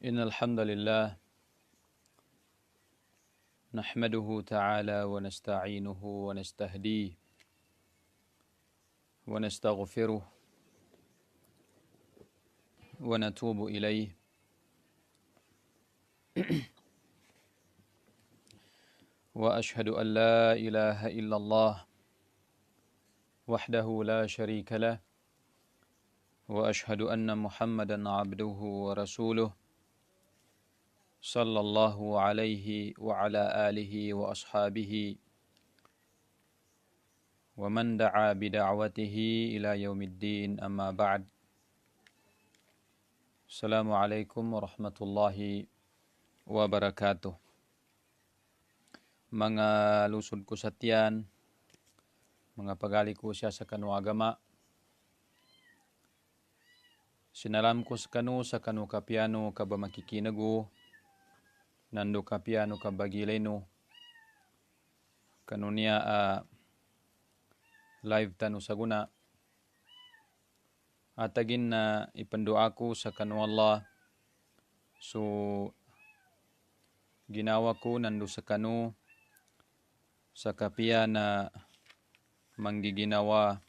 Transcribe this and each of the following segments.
Innal hamdalillah nahmaduhu ta'ala wa nasta'inuhu wa nastahdihi wa nastaghfiruh wa natubu ilaih wa ashhadu an la ilaha illallah wahdahu la syarika lah wa ashhadu anna Muhammadan abduhu wa rasuluh sallallahu alaihi wa ala alihi wa ashabihi wa man da'a bida'watihi ila yaumiddin amma ba'd. Assalamualaikum warahmatullahi wabarakatuh. Mga lusod ko sa tiyan, mga pagali ko siya sa kanu agama, sinalam ko sa kanu kapiano kaba makikinago, nando kapiano kabagileno, kanu niya live tanu saguna, atagin na ipandoa ko sa kanu Allah, so ginawa ko nando sa kanu, sa kapia na manggiginawa,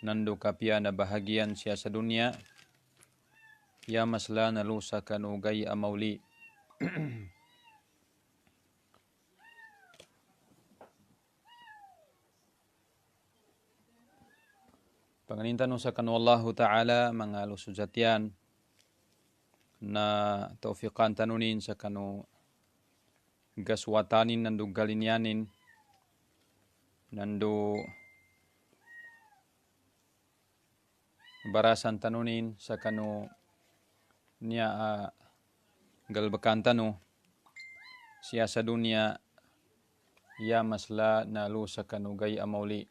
nando kapia na bahagian siya sa dunia, ya masla nalu sa kanu gay amauli. Panganintan sa kanu Allah Ta'ala mga lusujatian na taufiqan tanunin sa kanu gaswatanin nando galinyanin nando barasan tanunin sa kanu niya galbakan tanu siya sa dunia ya masla nalu sa kanu gay amauli.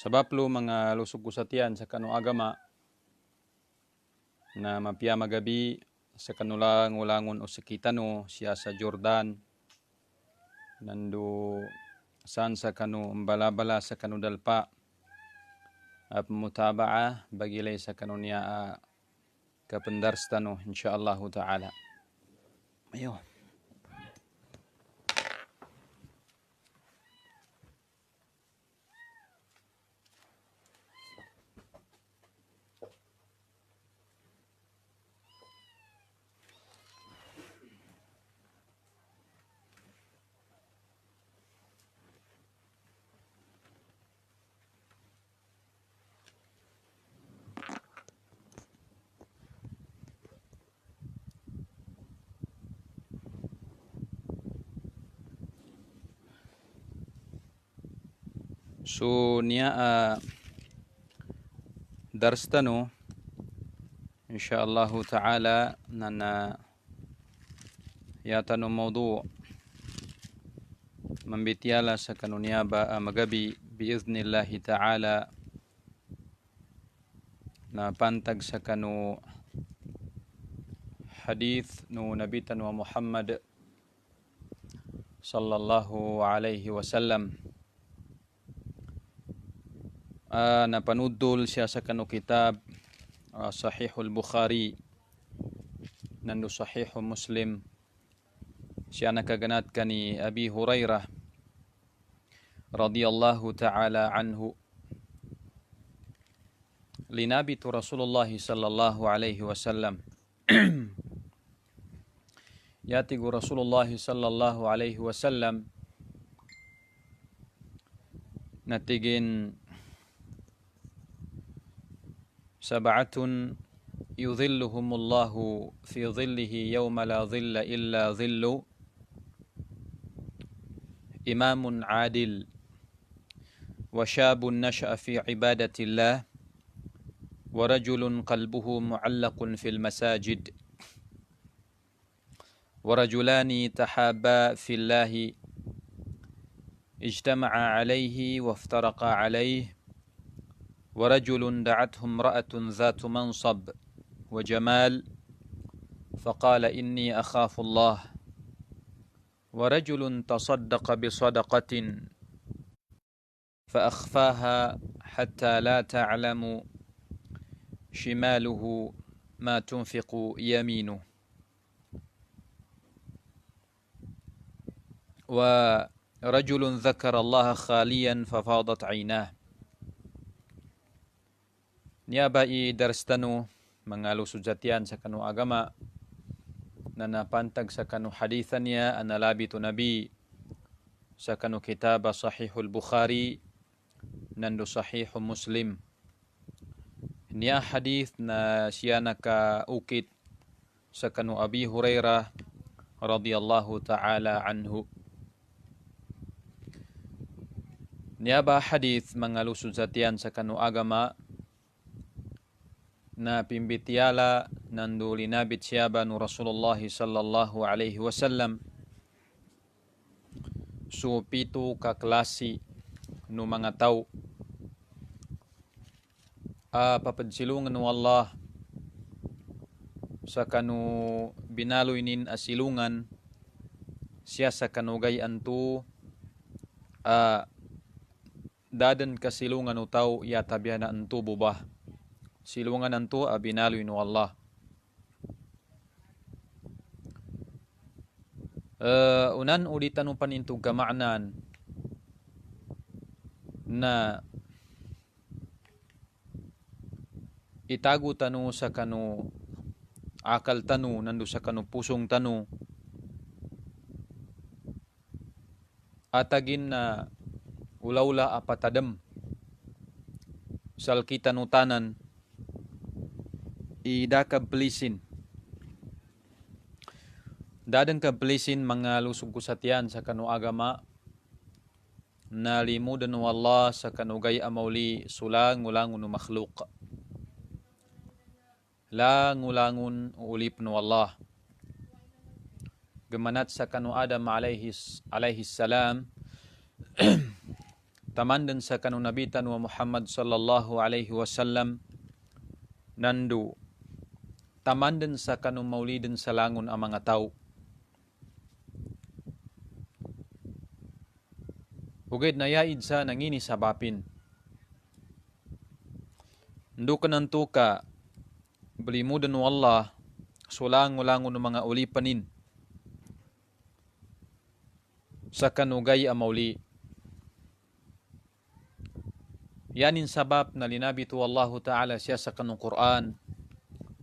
Sabab lo mga lusog ko sa tiyan sa kanu agama na mapia magabi sa kanulang ulangon o sakitano siya sa Jordan nando san sa kanu balabala sa kanu dalpa at mutabaa bagilay sa kanu niya kapendarstano insyaallah ta'ala. Ayo. So niya darstano insyaallah ta'ala nana yatano mawdu' mambitiala sa kanunya ba magabi biiznillahi ta'ala na pantag sa kanu hadith no nabitan wa Muhammad sallallahu alaihi wasallam. Napanudol siya sa kanu kitab Sahihul Bukhari nandu Sahihu Muslim. Siya nakaganat kani Abi Hurairah radhiyallahu ta'ala anhu. Linabitu Rasulullah sallallahu alaihi wasallam. Yatigu Rasulullah sallallahu alaihi wasallam natigin sab'atun yudhilluhumullahu fi dhillihi yawma la dhilla illa dhillu imamun adil wa syabun nasha'a fi ibadatillah wa rajulun qalbuhu mu'allaqun fil masajid wa rajulani tahabba fillahi ijtama'a alayhi wa iftaraqa alayhi wa rajulun da'athum ra'atun dhatu mansab wa jamal faqala inni akhafu Allah wa rajulun tasaddaqa bi sadaqatin fa akhfaha hatta la ta'lamu shimaluhu ma tunfiqu yaminuh wa rajulun dzakara Allah khaliyan fafadat 'ainah. Niabai darstanu mangalu sujatian sa kanu agama na napantag sa kanu hadithan niya analabi tu nabi sa kanu kitab Sahihul Bukhari nandu Sahihu Muslim. Niya hadith na siya nakaukit sa kanu Abi Hurairah radhiyallahu ta'ala anhu. Niya ba hadith mangalusud satian sa kanu agama na pimbitiala nandu linabit siyaba nu Rasulullah sallallahu alaihi wasallam supitu ka klasi nu mga tao papadsilungan nu Allah sa kanu binaloy nin asilungan siya sa kanugay antu dadan kasilungan nu tao yatabya na antu bubah silungan antu binaloy nu Allah. Unan ulitan nu panintu gamaanan na itago tanu sa kanu akal tanu nandu sa kanu pusong tanu atagin na ulaula apatadam salki tanu tanan idakab pelisin dadan kabelisin mga lusog kusatian sa kanu agama na limudan wallah sa kanugay amauli sulang ulang nu makhluk la ngulangun ulip nu Allah. Gemanat sa kanu Adam alaihi salam tamandan sa kanu nabitan wa Muhammad sallallahu alaihi wasallam nandu tamandan sa kanu maulidin sa langon ang mga tao. Hugid na yaid sa nangini sabapin. Ndu kanantu ka belimudan wallah sulang-ulangon ng mga ulipanin sa kanugay amauli. Yanin sabab na linabitu Allahu ta'ala siya sa kanung Quran.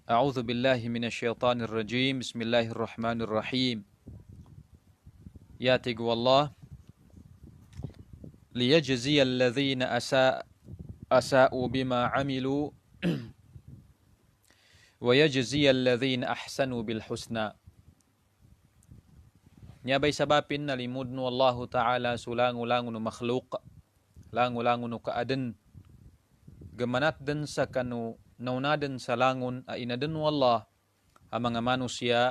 A'udhu billahi minasyaitanir rajim. Bismillahirrahmanirrahim. Yatig wallah liyajziya alladhina asa'u bima amilu wa yajziya alladhina ahsanu bil husna. Nyabay sabapin na limudnu Allahu ta'ala sulang-ulangon nu makhluk lang-ulangon nu kaaden gemanat den sa kanu naunaden sa langon a inaden wallah ang mga manusia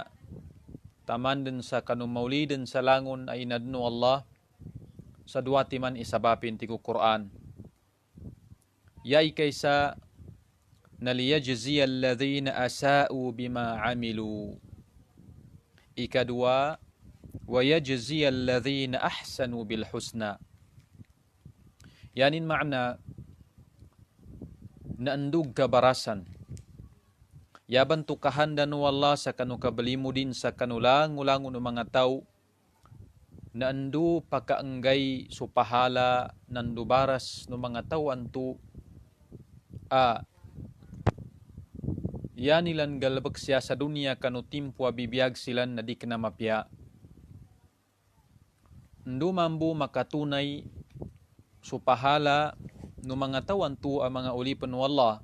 taman den sa kanu mauliden sa langon a inaden wallah sa duwati man isabapin ti Quran. Yay kaysa naliyajziya alladhina asa'u bima amilu. Ikadua wa yajziyal ladzina ahsanu bil husna. Yanin makna na andug kabarasan. Yaban tu kahandan wallah sa kanu kabelimu din sa kanulang-ulangon ng mga tao na andu pakaanggay supahala nandu baras ng mga tao antu yanilan galbag siya sa dunia kanu timpo bibiyag silan na di ka na mapya. Andu mambu makatunay supahala ng mga tao antu mga ulipan wallah.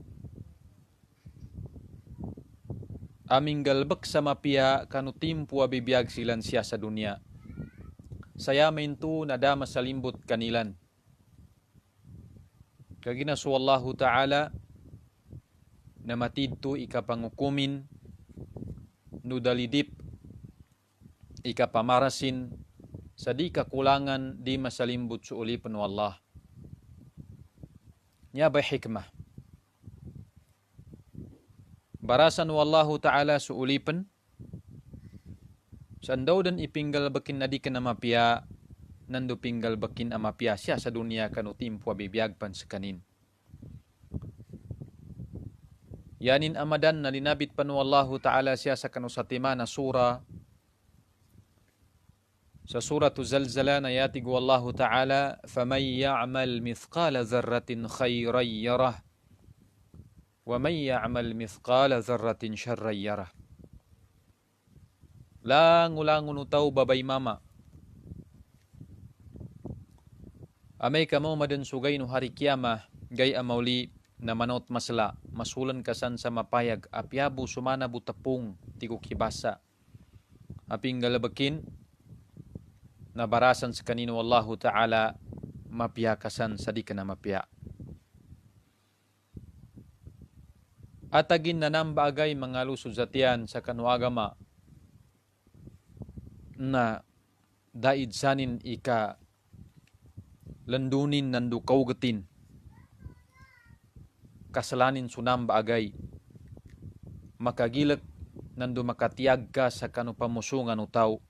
Aming galbak sa mapia kanu timpu abibiyag silan siya sa dunia. Saya mintu nadama sa limbot kanilan. Kagina suwallahu ta'ala na matidto ikapangukumin nudalidip ikapamarasin sa di kakulangan di masalimbot sa ulipan wallah. Nya bay hikmah. Barasan wallahu ta'ala suulipan sandaw dan ipinggal bakin na di ka na mapia nandu pinggal bakin amapia siya sa dunia kanu timpo bibiyagpan sa kanin. Yanin amadan na linabit pan wallahu ta'ala siya sa kanu satima na sura sa suratu Zalzala na yatig wallahu ta'ala faman ya'mal mithqala dharratin khayran yarah وَمَنْ يَعْمَلْ مِثْقَالَ ذَرَّةٍ شَرًّا يَرَهُ. Langulangun utaw babay mama. Amay kamo madan sugay no hari kiyama gay amauli na manot masla masulan kasan sa mapayag apyabu sumana butapung tigo kibasa. Aping galabakin na barasan sa kanino wallahu ta'ala mapya kasan sa di ka na mapya. Atagin na nambagay mga lusuzatian sa kanuagama na daid sanin ika landunin nandu kaugatin kasalanin sunambagay makagilak nandu makatiyag ka sa kanupamusungan utaw.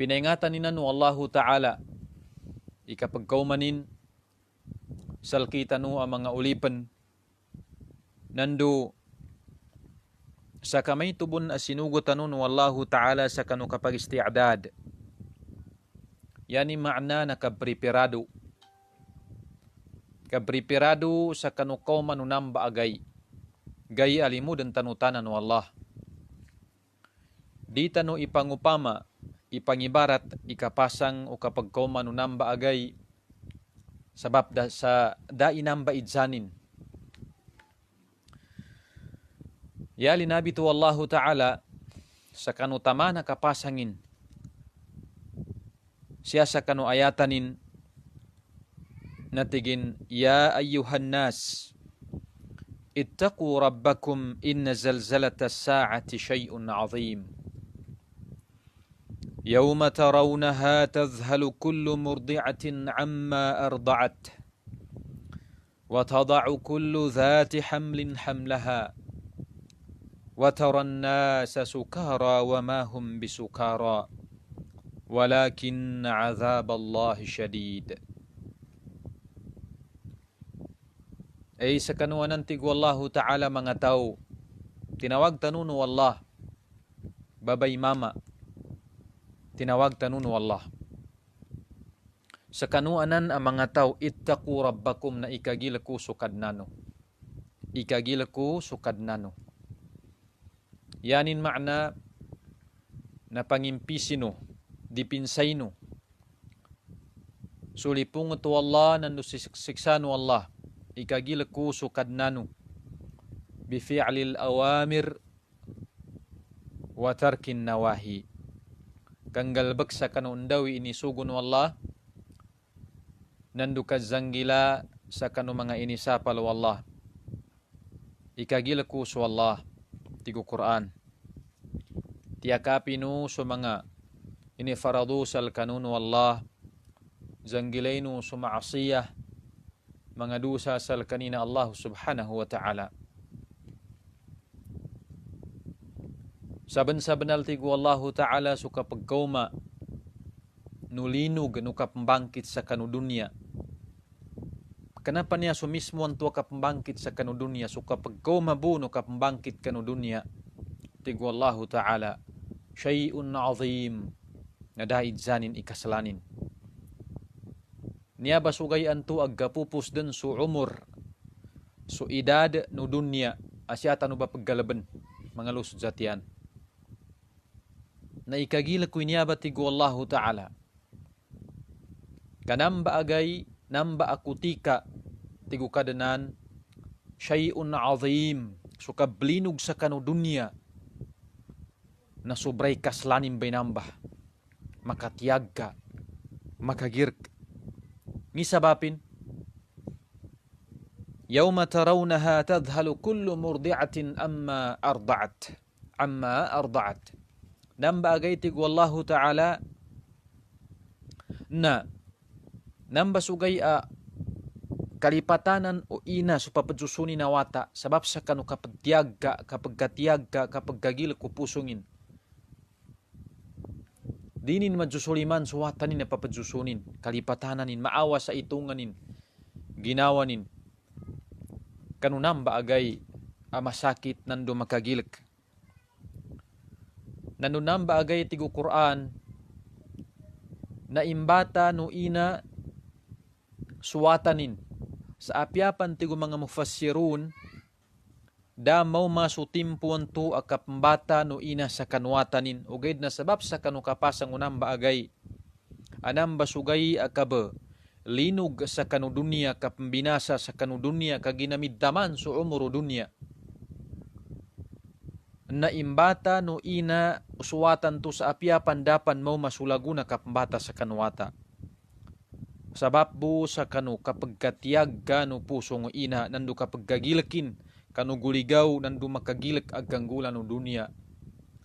Pinaingatan ninan wallahu ta'ala ikapagkaumanin salkita no ang mga ulipan nandu sa kamay tubon asinugutan nun wallahu ta'ala sa kanu kapag isti'adad. Yani makna na kapripirado sa kanu kauman nunang baagay gay alimu dan tanutanan wallah. Di tanu ipangupama ipangibarat ikapasang o kapag kauman nunang baagay sabab sa dainang baidsanin. Ya linabi tu wallahu ta'ala sa kanu tama na kapasangin siya sa kanu ayatanin natigin ya ayyuhan nas ittaqu rabbakum inna zalzalata as-sa'ati shay'un 'azim. يوم ترونها تذهل كل مرضعة عما أرضعت وتضع كل ذات حمل حملها وترى الناس سكارى وما هم بسكارى ولكن عذاب الله شديد. Ay sa kanuanan tig wallahu ta'ala mga tao tinawag tanun wallah babay mama tinawag tanun wallah. Sa kanuanan ang mga tao ittaqu rabbakum na ikagilaku sukadnano. Ikagilaku sukadnano. Yanin makna na pangimpisino, dipinsayno. Sulipung tu Allah nandu siksanu Allah. Ikagilaku sukadnano. Bifi'lil awamir wa tarkin nawahi. Kanggalbag sa kanundawi inisugun wallah nandu kazanggila sa kanu mga inisapal wallah ikagilaku su wallah tigu Quran tiakapinu su mga inifaradu sal kanun wallah zanggilainu su ma'asiyah mga dusa sal kanina Allah subhanahu wa ta'ala. Saben-sabenal tigu Allah Ta'ala suka pagkauma nulinog nuka pembangkit sa kanu dunia. Kenapa niya sumismo ang tuwa ka pembangkit sa kanu dunia, suka pagkauma bu nuka pembangkit kanu dunia. Tigu Allah Ta'ala syai'un azim nadaid zanin ikasalanin. Niya basugay antu agapupus den su umur su idad nu dunia asyata nu bapaggalaban mga lusod zatian. Na ikagila ko niya ba tigu Allah Ta'ala. Kanamba agay namba akutika tigu kadanan syai'un azim suka blinog sa kanu dunia na sobray kaslanin bay nambah makatiyag ka makagirk ni sabapin yawma tarawnaha tadhalu kullu murdi'atin amma arda'at namba agay tigu Allah Ta'ala na namba sugay kalipatanan o ina supapadsusuni na wata sabab sa kanu kapag katiyag ka kapag gagil ko pusungin dinin madjusuliman suwatanin na papadjusunin kalipatananin maawa sa itunganin ginawanin kanunam ba agay masakit nando makagilak nanunam ba agay tigu Quran na imbata no ina suwatanin sa apyapan tigu mga mufassirun da mau masutimpuan tu akapambata no ina sa kanwatanin ugaid na sabab sa kanu kapasang unam baagay anam basugay akaba linog sa kanu dunia kapambinasa sa kanu dunia kaginamiddaman su umuro dunia na imbata no ina usuwatan tu sa apyapan dapan mau masulaguna kapambata sa kanwata sabab bu sa kanu kapag katiyag kanu puso ng ina nandu kapag gagilakin kanu guligaw nandu makagilak aganggulan ng dunia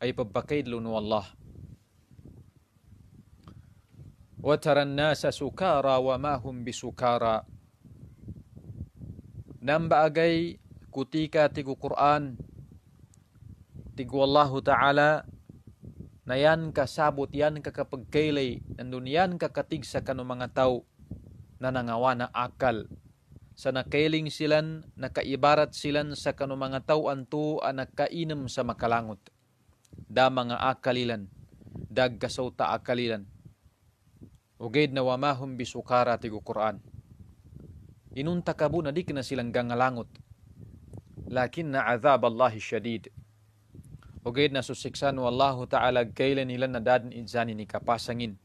ay pabakaidlo no Allah. Wa taran nasa sukara wa mahum bisukara. Namba agay kutika tigu Quran tigu Allah Ta'ala na yan kasabot yan kakapagkailay nandun yan kakatig sa kanu mga tao na nangawana akal sa nakailing silan, nakaibarat silan sa kanu mga tauan tu nakainem sa makalangot. Da mga akalilan, daggasaw ta akalilan. Ugaid na wamahum bisukara tigu Quran. Inunta kabu na di na silang gangalangot. Lakin na azab Allahi syadid. Ugaid na susiksan wallahu ta'ala kailan nila na dadin idzani ni kapasangin.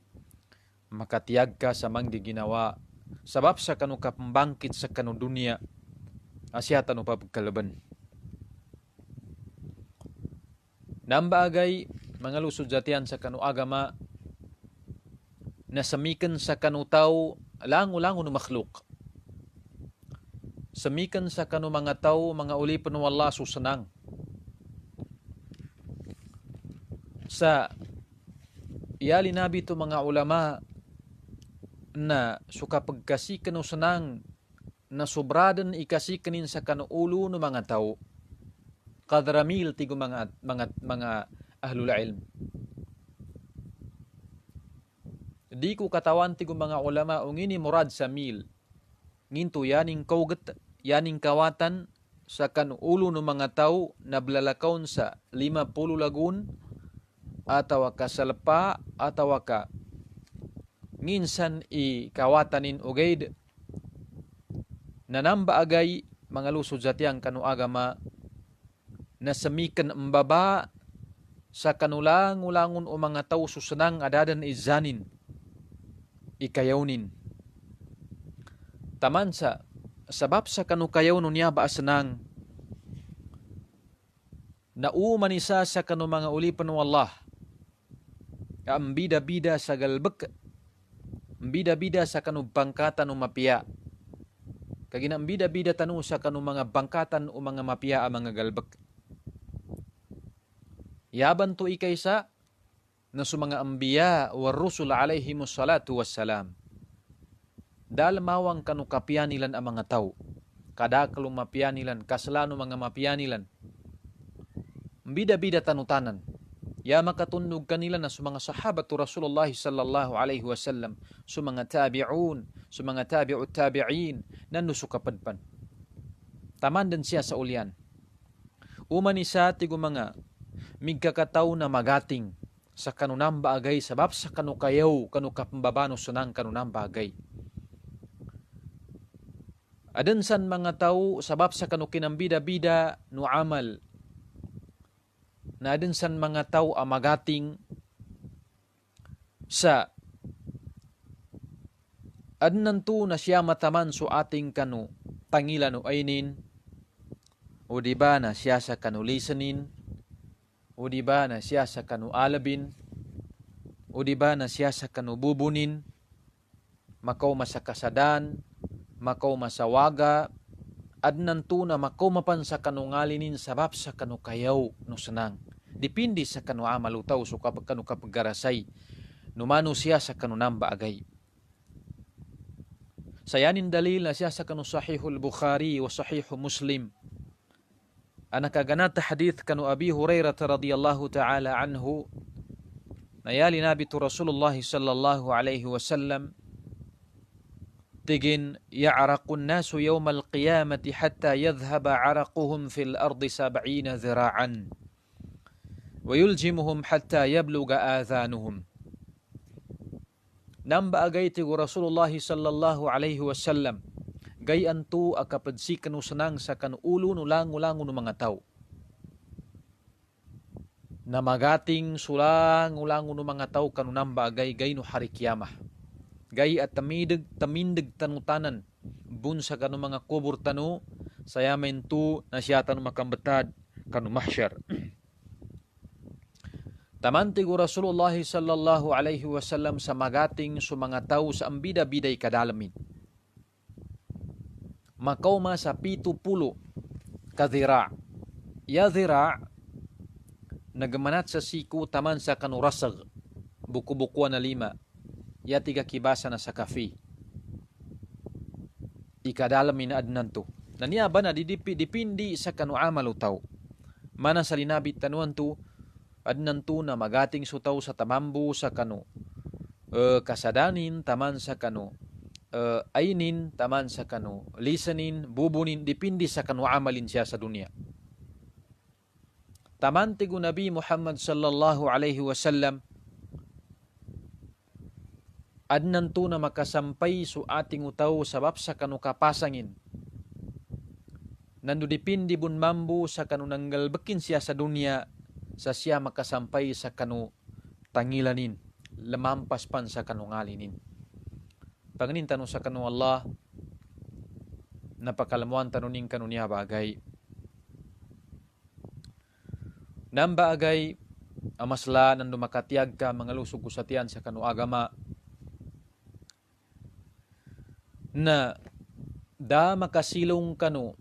Makatiyag ka sa mangdi ginawa. Sabab sa kanu kapambangkit sa kanu dunia asyata no papagkalaban. Namba agay mga lusod jatian sa kanu agama na samikan sa kanu tao lango-lango no makhluk. Samikan sa kanu mga tao mga ulipan no Allah susanang. Sa iyali nabi to mga ulama na suka pagkasikan o sanang na sobradan ikasikanin sa kanuulo ng mga tao kadramil tigo mga ahlul ilm di ko katawan tigo mga ulama ungini murad sa mil nginto yaning kaugat yaning kawatan sa kanuulo ng mga tao na blalakaon sa 50 lagun atawa ka salpa atawa ka nginsan ikawatanin ugaid nanamba agay mga lusod jatiang kanu agama na samikan mbaba sa kanulang-ulangon o mga tao susanang adadan izanin ikayawnin taman sa sabab sa kanu kayaw niya ba asanang nauman isa sa kanu mga ulipan ng Allah ang bida-bida sa galbek bida-bida sa kanu bangkatan o mapia. Kaginang bida-bida tanu sa kanu mga bangkatan o mga mapia ang mga galbak. Yaban to ikaysa na sa mga ambiya wa rusul alayhimus salatu wassalam. Dal mawang kanu kapianilan ang mga tao. Kada kalumapianilan, kaslano mga mapianilan. Bida-bida tanutanan. Ya makatundog kanila na sa mga sahabat tu Rasulullah sallallahu alaihi wasallam, sa mga tabi'un, sa mga tabi'ut tabi'in, nanu sukapadpan. Taman din siya sa ulyan. Uman isa tigo mga migkakataw na magating sa kanunang bagay sabab sa kanukayaw, kanukapambabano sunang kanunang bagay. Adan san mga tao sabab sa kanukinambida-bida no amal, na din san mga tao amagating sa adnanto na siya mataman so ating kanu tangilan o ainin, o diba na siya sa kanu lisanin, o diba na siya sa kanu alabin, o diba na siya sa kanu bubunin, makaw masakasadan, makaw masawaga, adnanto na makaw mapan sa kanu ngalinin sabab sa kanu kayaw no senang. Dipindi sa kanu amal utaw so kapag kanu kapaggarasay numano siya sa kanu namba agay. Sayanin dalil na siya sa kanu sahihul Bukhari wa sahihu Muslim. Anakaganata hadith kanu Abi Hurairah radhiyallahu ta'ala anhu, nayali Nabi tu Rasulullah sallallahu alaihi wasallam تجن يعرق الناس يوم القيامة حتى يذهب عرقهم في الأرض 70 ذراعا ويلجمهم حتى يبلغ آذانهم. Namba agay tigo Rasulullah sallallahu alaihi wasallam, gay antu akapadsikan usanang sa kanuulo nulang-ulango ng mga tao. Na magating sulang-ulango ng mga tao kanunamba agay gay no hari kiyamah. Gay at tamindag tanutanan bun sa kanu mga kubur tanu saya mentu na siya tanu makambetad kanu mahsyar. Tamantigo Rasulullah sallallahu alaihi wasallam sa magating sa mga tao sa ambida-biday kadalamin. Makauma sa 70 kadira. Ya dhira nagamanat sa siku taman sa kanu rasag buku-bukuan na 5. Ya 3 kibasa na sa kafi. Ikadalamin na adnanto. Naniaba na dipindi sa kanu amal utaw. Mana sa linabit tanuan tu, adnanto na magating sutaw sa tamambu sa kanu kasadanin, taman sa kanu ainin, taman sa kanu lisanin, bubunin, dipindi sa kanu amalin siya sa dunia. Taman tigo Nabi Muhammad sallallahu alaihi wasallam, adnanto na makasampay so ating utaw sabab sa kanu kapasangin. Nando dipindi bun mambu sa kanu nanggalbekin siya sa dunia, sa siya makasampay sa kanu tangilanin, lamampas pan sa kanu ngalinin. Panginin tanong sa kanu Allah, napakalamuan tanuning kanu niya bagay. Namba agay, amasla nando makatiyag ka mga lusog kusatian sa kanu agama, na da makasilong kanu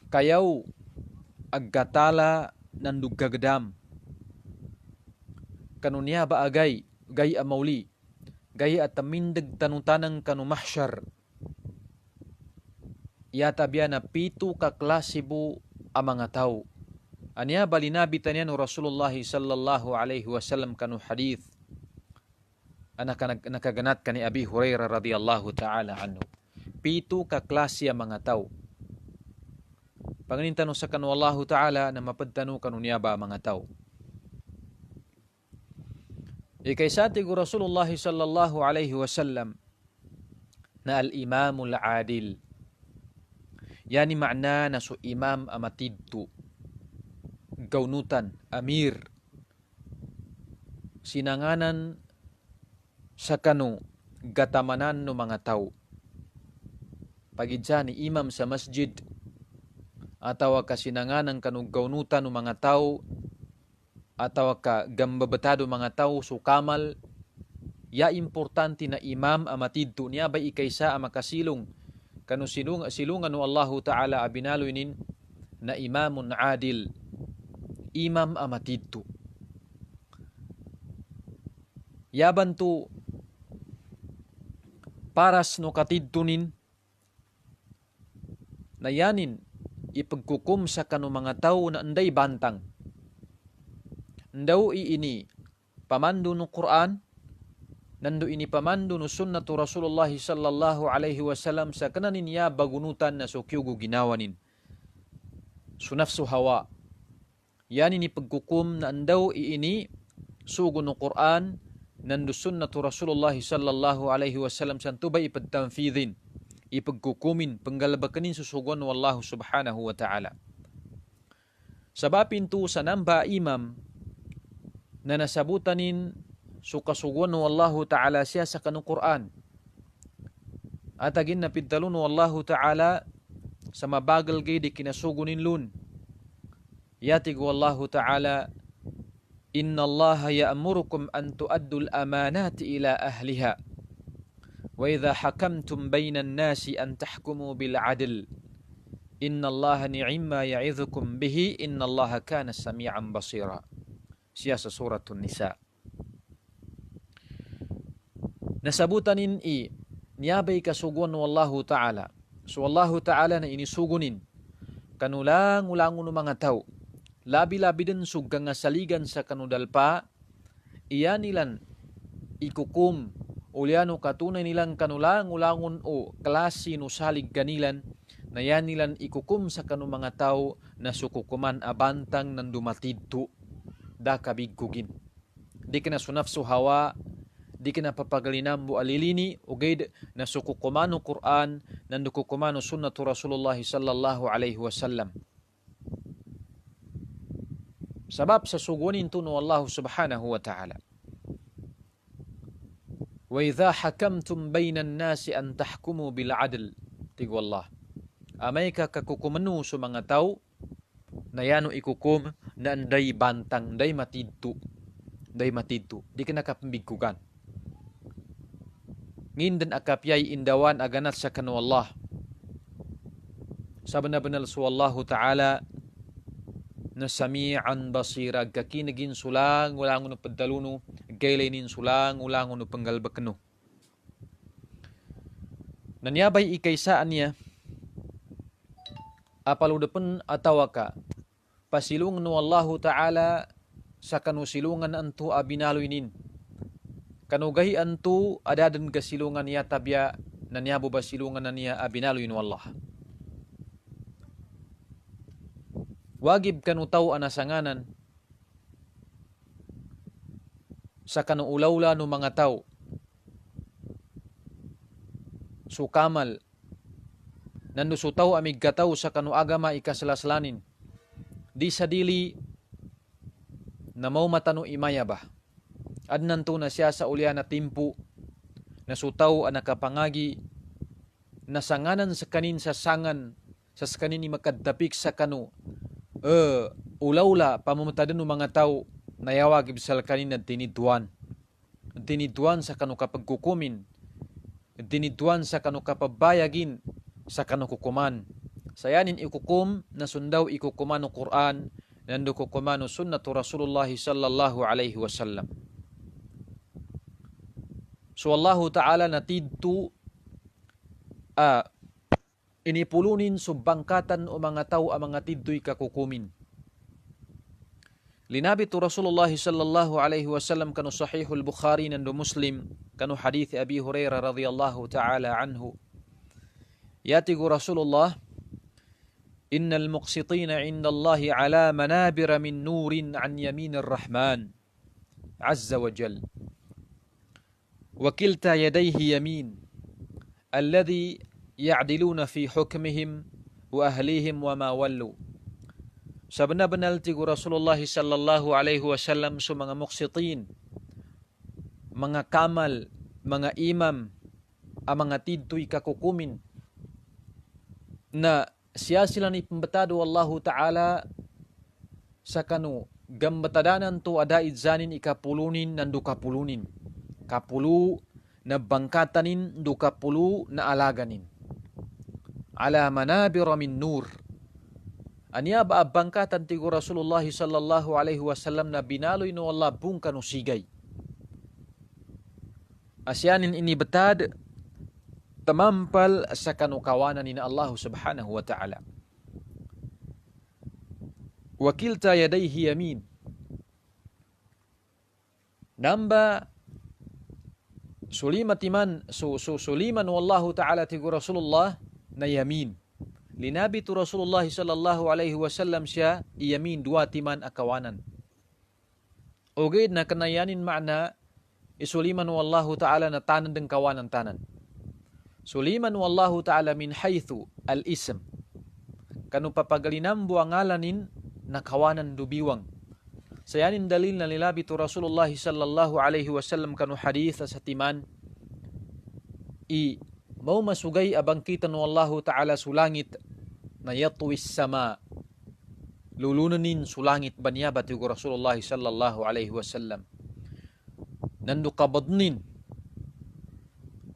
kayaw aggatala ng duggagdam kanu niya ba agay gay amauli gay at tamindag tanuntanang kanu mahsyar yata biya na 7 kaklasibo ang mga tao. Anya balinabitan yan o Rasulullah sallallahu alaihi wasallam kanu hadith nakaganat ka ni Abi Hurairah radhiyallahu ta'ala anhu. 7 kaklase ang mga tao. Panganintanong sa kanu Allah ta'ala na mapadtano kanu niya ba mga tao. Ikaysati ko Rasulullah sallallahu alaihi wasallam na al-imamul adil. Yani makna na so imam amatidtu. Gaunutan, amir. Sinanganan sa kanu gatamanan no mga tao. Pagidsa ni imam sa masjid atawa ka sinanganan kanu gaunutan no mga tao atawa ka gambabetado mga tao sukamal ya importante na imam amatidto niya ba ikaysa ang makasilong kanu silungan no Allahu Ta'ala abinaloinin na imamun adil, imam amatidto. Yaban to paras no katidtunin na yanin ipagkukum sa kanu mga tao na anday bantang ndau ini pamandu nu Quran, nandu ini pamandu nu sunnatu Rasulullah sallallahu alaihi wasallam sakananin ya bagunutan na sukyugu ginawanin. Sunafsu hawa. Yani ni pagkukum na ndau ini sugu nu Quran, nandu sunnatu Rasulullah sallallahu alaihi wasallam santuba ipadtanfidhin, ipagkukumin, panggalabakanin susugon wallahu subhanahu wa ta'ala. Sabapin tu sa namba imam na nasabutanin sukasugon wallahu ta'ala siya sa kanong Quran. At agin napidtalun wallahu ta'ala sa mabagal gay di kinasugunin lun. Yatig wallahu ta'ala, Inna Allah ya'murukum an tu'addul amanati ila ahliha. Wa idha hakamtum bainan nasi an tahkumu bil adl. Inna Allah ni'imma ya'idhukum bihi. Inna Allah kana sami'an basira. Siya sa suratun Nisa. Nasabutanin niyabay kasugon wallahu ta'ala. So wallahu ta'ala na inisugunin. Kanulang-ulangon ng mga tao. Labi-labi din sugang nga saligan sa kanudalpa, iyan nilan ikukum, uliano katunay nilang kanulang-ulangon o klase no salig ganilan, na yan nilan ikukum sa kanu mga tao na sukukuman abantang ng dumatidto, da kabigugin. Di ka na sunafsu hawa, di ka na papagalinambo alilini, ugay na sukukumano Quran, nandukukumano sunnatu Rasulullah sallallahu alaihi wasallam. Sabab sa sugunin to no Allah subhanahu wa ta'ala. Wa idha hakamtum bainan nasi an tahkumu bil adl. Tigo Allah. Amay ka kakukumanu sa mga tao na yano ikukum na anday bantang, day matidto. Day matidto. Di ka nakapambigkugan. Ngindan akapyay indawan aganat sa kanu Allah. Sabana-banal su Allah ta'ala na sami'an basira, kakinagin sulang walang no padaluno, gaylainin sulang walang no panggalbakano. Nanyabay ikaysaan niya, apaludapan atawaka, pasilung no Allahu ta'ala sa kanusilungan anto abinaloinin. Kanugahi anto adadan kasilungan niya tabya, nanyabo ba silungan na niya abinaloin wallah. Wagib kanutaw anasanganan sa kanuulawla no mga tao. Sukamal nandusutaw amig kataw sa kanuagama ikaslaslanin. Di sa dili na mau matano imaya ba. Adnan to na siya sa ulya na timpo na sutaw anakapangagi nasanganan sa kanin sa sangan sa kanin ni makadapik sa kanu. Ulawla pamamatadan ng mga tao na yawagib sa kanin na dinidwan. Dinidwan sa kanu kapagkukumin. Dinidwan sa kanu kapabayagin sa kanu kukuman. Sayanin ikukum na sundaw ikukuman ng Quran nandu kukuman ng sunnatu Rasulullah sallallahu alaihi wasallam. So Allah ta'ala natidtu inipulunin subbangkatan o mga tao ang mga tiddo'y kakukumin. Linabi to Rasulullah sallallahu alaihi wasallam kanu sahihul Bukhari nandu Muslim kanu hadith Abi Hurairah radhiyallahu ta'ala anhu. Yatigu Rasulullah, innal muqsitina inda Allahi ala manabira min nurin an yaminir rahman azza wa jal. Wa kilta yadayhi yamin alladhi ya'diluna fi hukmihim wa ahlihim wa ma wallu. Sa benar-benar tigu Rasulullah sallallahu alaihi wasallam sa mga muqsitin, mga kamal, mga imam, ang mga tidto'y kakukumin, na siya sila ni pambatado Allahu ta'ala sa kanu, gambatadanan to ada idzanin ikapulunin nandu kapulunin. Kapulu na bangkatanin do kapulu na alaganin. Ala manabira min nur. Aniya ba bangkatan tigo Rasulullah sallallahu alaihi wasallam na binaloy no Allah bungkan o sigay. Asyanin ini betad tamampal sa kanukawanan ni Allah subhanahu wa ta'ala. Wakilta yadayhi yamin. Namba suliman wallahu ta'ala tigu Rasulullah na yamin. Linabi tu Rasulullah sallallahu alaihi wasallam siya iyamin dua timan akawanan. Ogid na kanayanin makna isuliman wallahu ta'ala na tanan deng kawanan tanan. Suliman wallahu ta'ala min haythu al-ism. Kanu papagalinam buangalanin na kawanan dubiwang. Sayanin dalil na lilabi tu Rasulullah sallallahu alaihi wasallam kanu hadith sa timan mau masugay abangkitan wallahu ta'ala sulangit na yatwis sama lulunanin sulangit banyabat yung Rasulullah sallallahu alaihi wasallam nandu kabadnin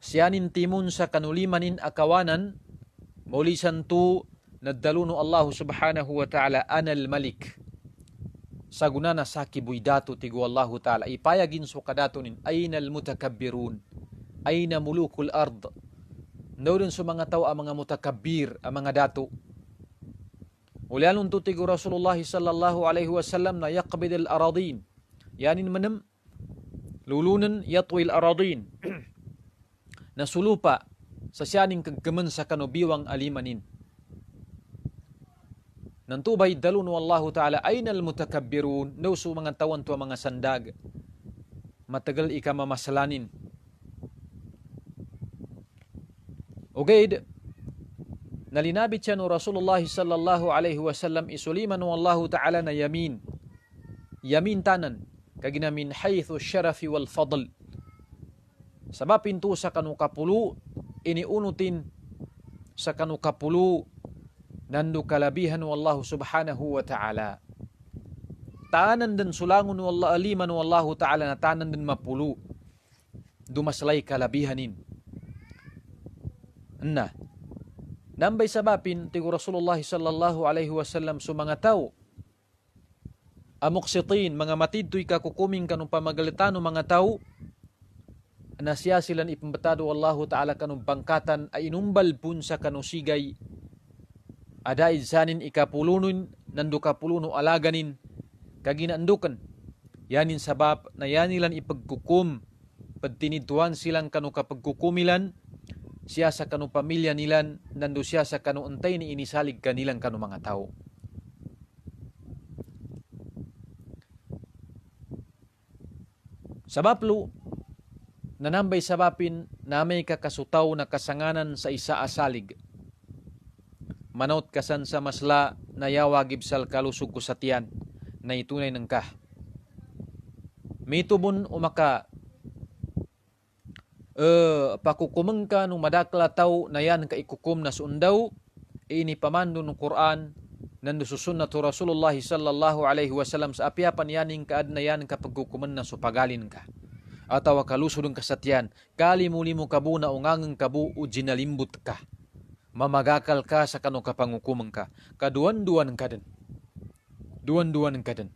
siyanin timun sa kanulimanin akawanan maulisan tu naddaluno Allah subhanahu wa ta'ala anal malik saguna na saki buidatu tigu Allah ta'ala ipayagin so kadatunin aynal mutakabbirun ayna mulukul ard Naurin sa mga tao ang mga mutakabbir, ang mga dato. Ulianun tutigo Rasulullah sallallahu alaihi wasallam na yaqbid al-aradin. Yanin manam lulunan yatwi al-aradin. Na sulupa sa siyaning kaggaman sa kanubiwang alimanin. Nantubay dalun wallahu ta'ala ayna al-mutakabbirun. Nauso mga tawan to mga sandag. Matagal ika mamasalanin. Ugaid, nalinabit siya no Rasulullah sallallahu alaihi wasallam isuliman wallahu ta'ala na yamin. Yamin tanan, kagina min haythu syarafi wal fadl. Sabab pintu sa kanukapulu, iniunutin sa kanukapulu, nandu kalabihan wallahu subhanahu wa ta'ala. Tanan din sulangun wallahu aliman wallahu ta'ala na tanan din mapulu. Dumaslay kalabihanin. Na nambay sabapin tigo Rasulullah sallallahu alaihi wasallam sa mga tao amuksitin mga matidtoy kakukuming kanong pamagalitano mga tao na siya silang ipambatado Allahu ta'ala kanong bangkatan ay inumbal pun sa kanusigay ada idsanin ikapulunun nandu kapuluno alaganin kaginandukan yanin sabab na yanilan ipagkukum pagtinituan silang kanu kapagkukumilan siya sa kanu pamilya nilan, nando siya sa kanu untay ni inisalig kanilang kanu mga tao. Sabaplo, nanambay sabapin na may kakasutaw na kasanganan sa isa asalig. Manaut kasan sa masla na yawagib sal kalusog ko sa tiyan na itunay ng kah. May tubon umaka pakukumeng ka nung madakla tao na yan ka ikukum na sundaw ini pamando ng Quran nando susunat to Rasulullah sallallahu alaihi wasallam sa apiapan yaning kaad na yan kapag kukuman na supagalin ka ataw kalusudong kasatyan kali muli mo kabu na ungangang kabu o ginalimbut ka mamagakal ka sa kanu kapangukumeng ka kaduan-duan ka din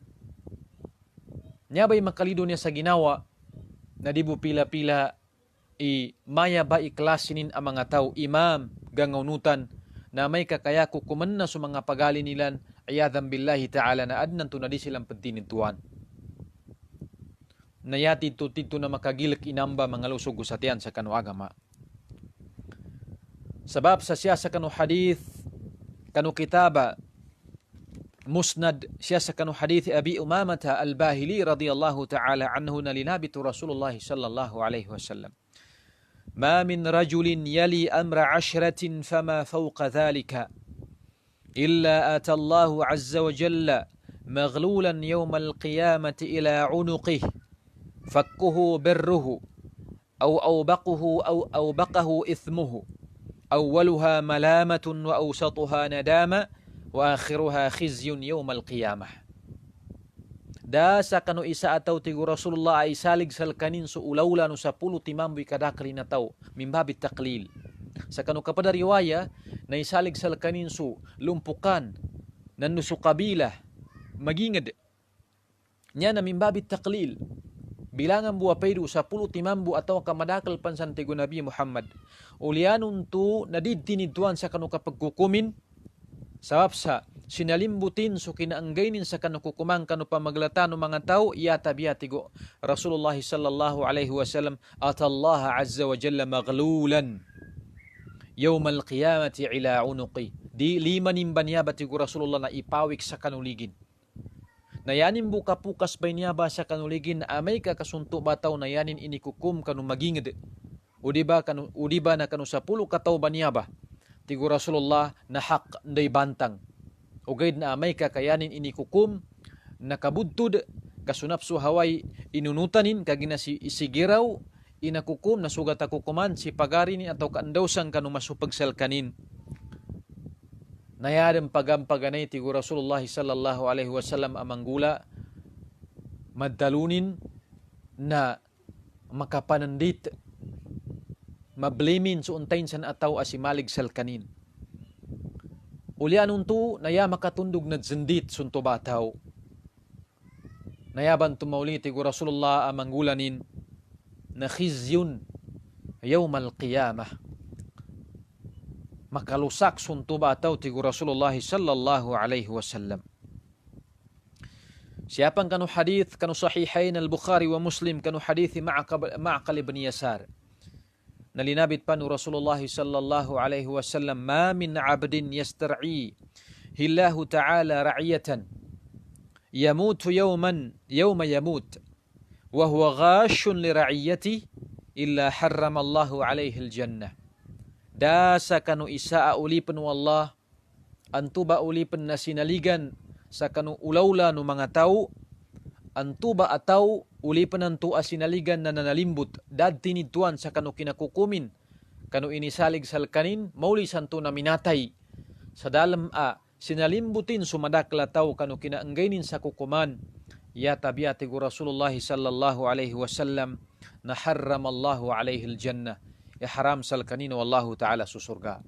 nyabay makalido niya sa ginawa na di bu pila-pila maya ba iklasinin ang mga tao imam gangaunutan na may kakaya kukuman na sa mga pagali nilan ayadhan billahi ta'ala na adnan to na di silang pagtinintuan nayati to tito na makagilak inamba mga lusog usatian sa kanu agama sabab sa siya sa kanu hadith kanu kitaba musnad siya sa kanu hadith Abi Umamata al-Bahili radiyallahu ta'ala anhu na linabitu Rasulullah sallallahu alaihi wasallam ما من رجل يلي أمر عشرة فما فوق ذلك إلا آتى الله عز وجل مغلولا يوم القيامة إلى عنقه فكه بره أو أوبقه إثمه أولها ملامة وأوسطها ندامة وآخرها خزي يوم القيامة Da sa kanu isa ataw tigo Rasulullah ay salig sal kanin so ulawla no sa pulo timamboy kadakli na taw mimbabit taklil. Sa kanu kapada riwaya na isalig sal kanin so lumpukan nanu so kabila magingad. Nya na mimbabit taklil. Bilangan buwa paydo sa pulo timambo ataw kamadakal pansan tigo Nabi Muhammad. Ulianun to nadidtinituan sa kanu kapagkukumin sabab sa sinalimbutin so kinaanggaynin sa kanukukumang kanu pamaglatano mga tao iyata biyatigo Rasulullah sallallahu alaihi wasallam atallaha azza wa jalla maghlulan yawmal qiyamati ila unuqi di lima nimbanyaba tigo Rasulullah na ipawik sa kanuligin na yanin buka pukas bay niya ba sa kanuligin na amay kakasunto bataw na yanin inikukum kanu magingid o diba na kanu sa pulo kataw ba niya ba tigo Rasulullah na hak nday bantang o gaid na amay kakayanin inikukum nakabudtud kasunapso haway inunutanin kagina si isigiraw inakukum na sugat akukuman si pagarin atau kaandawsang kanu masupagsalkanin nayadam pagampaganay tigo Rasulullah sallallahu alaihi wasallam amanggula maddalunin na makapanandit mablimin suuntayin san ataw asimalig salkanin ulian untu naya makatundog na zendit sunto bataw. Nayaban tumauli tigo Rasulullah amanggulanin na khizyun yawmal qiyamah. Makalusak sunto bataw tigo Rasulullah sallallahu alaihi wasallam. Siapang kanu hadith kanu sahihain al-Bukhari wa Muslim kanu hadithi Ma'qal ibn Yasar. Nalinabit panu Rasulullah sallallahu alaihi wasallam ma min 'abdin yastar'i hillahu ta'ala ra'iyatan yamutu yawma yamut wa huwa ghashun li ra'iyati illa harrama Allahu alaihi al-jannah. Dasa kanu isaa ulipen wallah antuba ulipen na sinaligan sa kanu ulawla no mga tao antuba ataw ulipen antu asinaligan na nanalimbut dad tinituan sa kanu kinakukumin kanu inisalig salkanin mauli santo na minatay sa dalam sinalimbutin sumadakla tao kanu kinaanggaynin sa kukuman ya tabiyati gu Rasulullah sallallahu alaihi wasallam na harramallahu alaihi al-jannah haram salkanin wallahu ta'ala susurga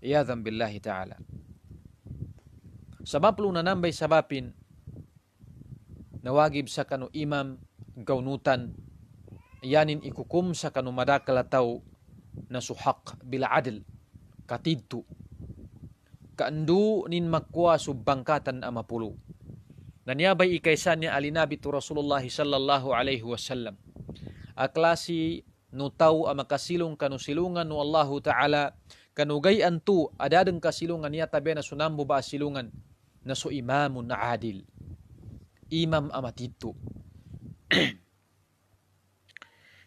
iyadhan billahi ta'ala. Sabab lu nanambay sabapin nawagib sa kanu imam gaunutan yanin ikukum sa kanu madakala tao na suhaq bila adil katidtu kaandu nin makwa subbangkatan amapulo nanyabay ikaysan niya alinabi tu Rasulullah sallallahu alaihi wasallam aklasi no tao makasilong kanu silungan no Allahu ta'ala kanugay antu adadeng kasilungan niya tabi na sunambo ba silungan na so imamun na adil imam amatito.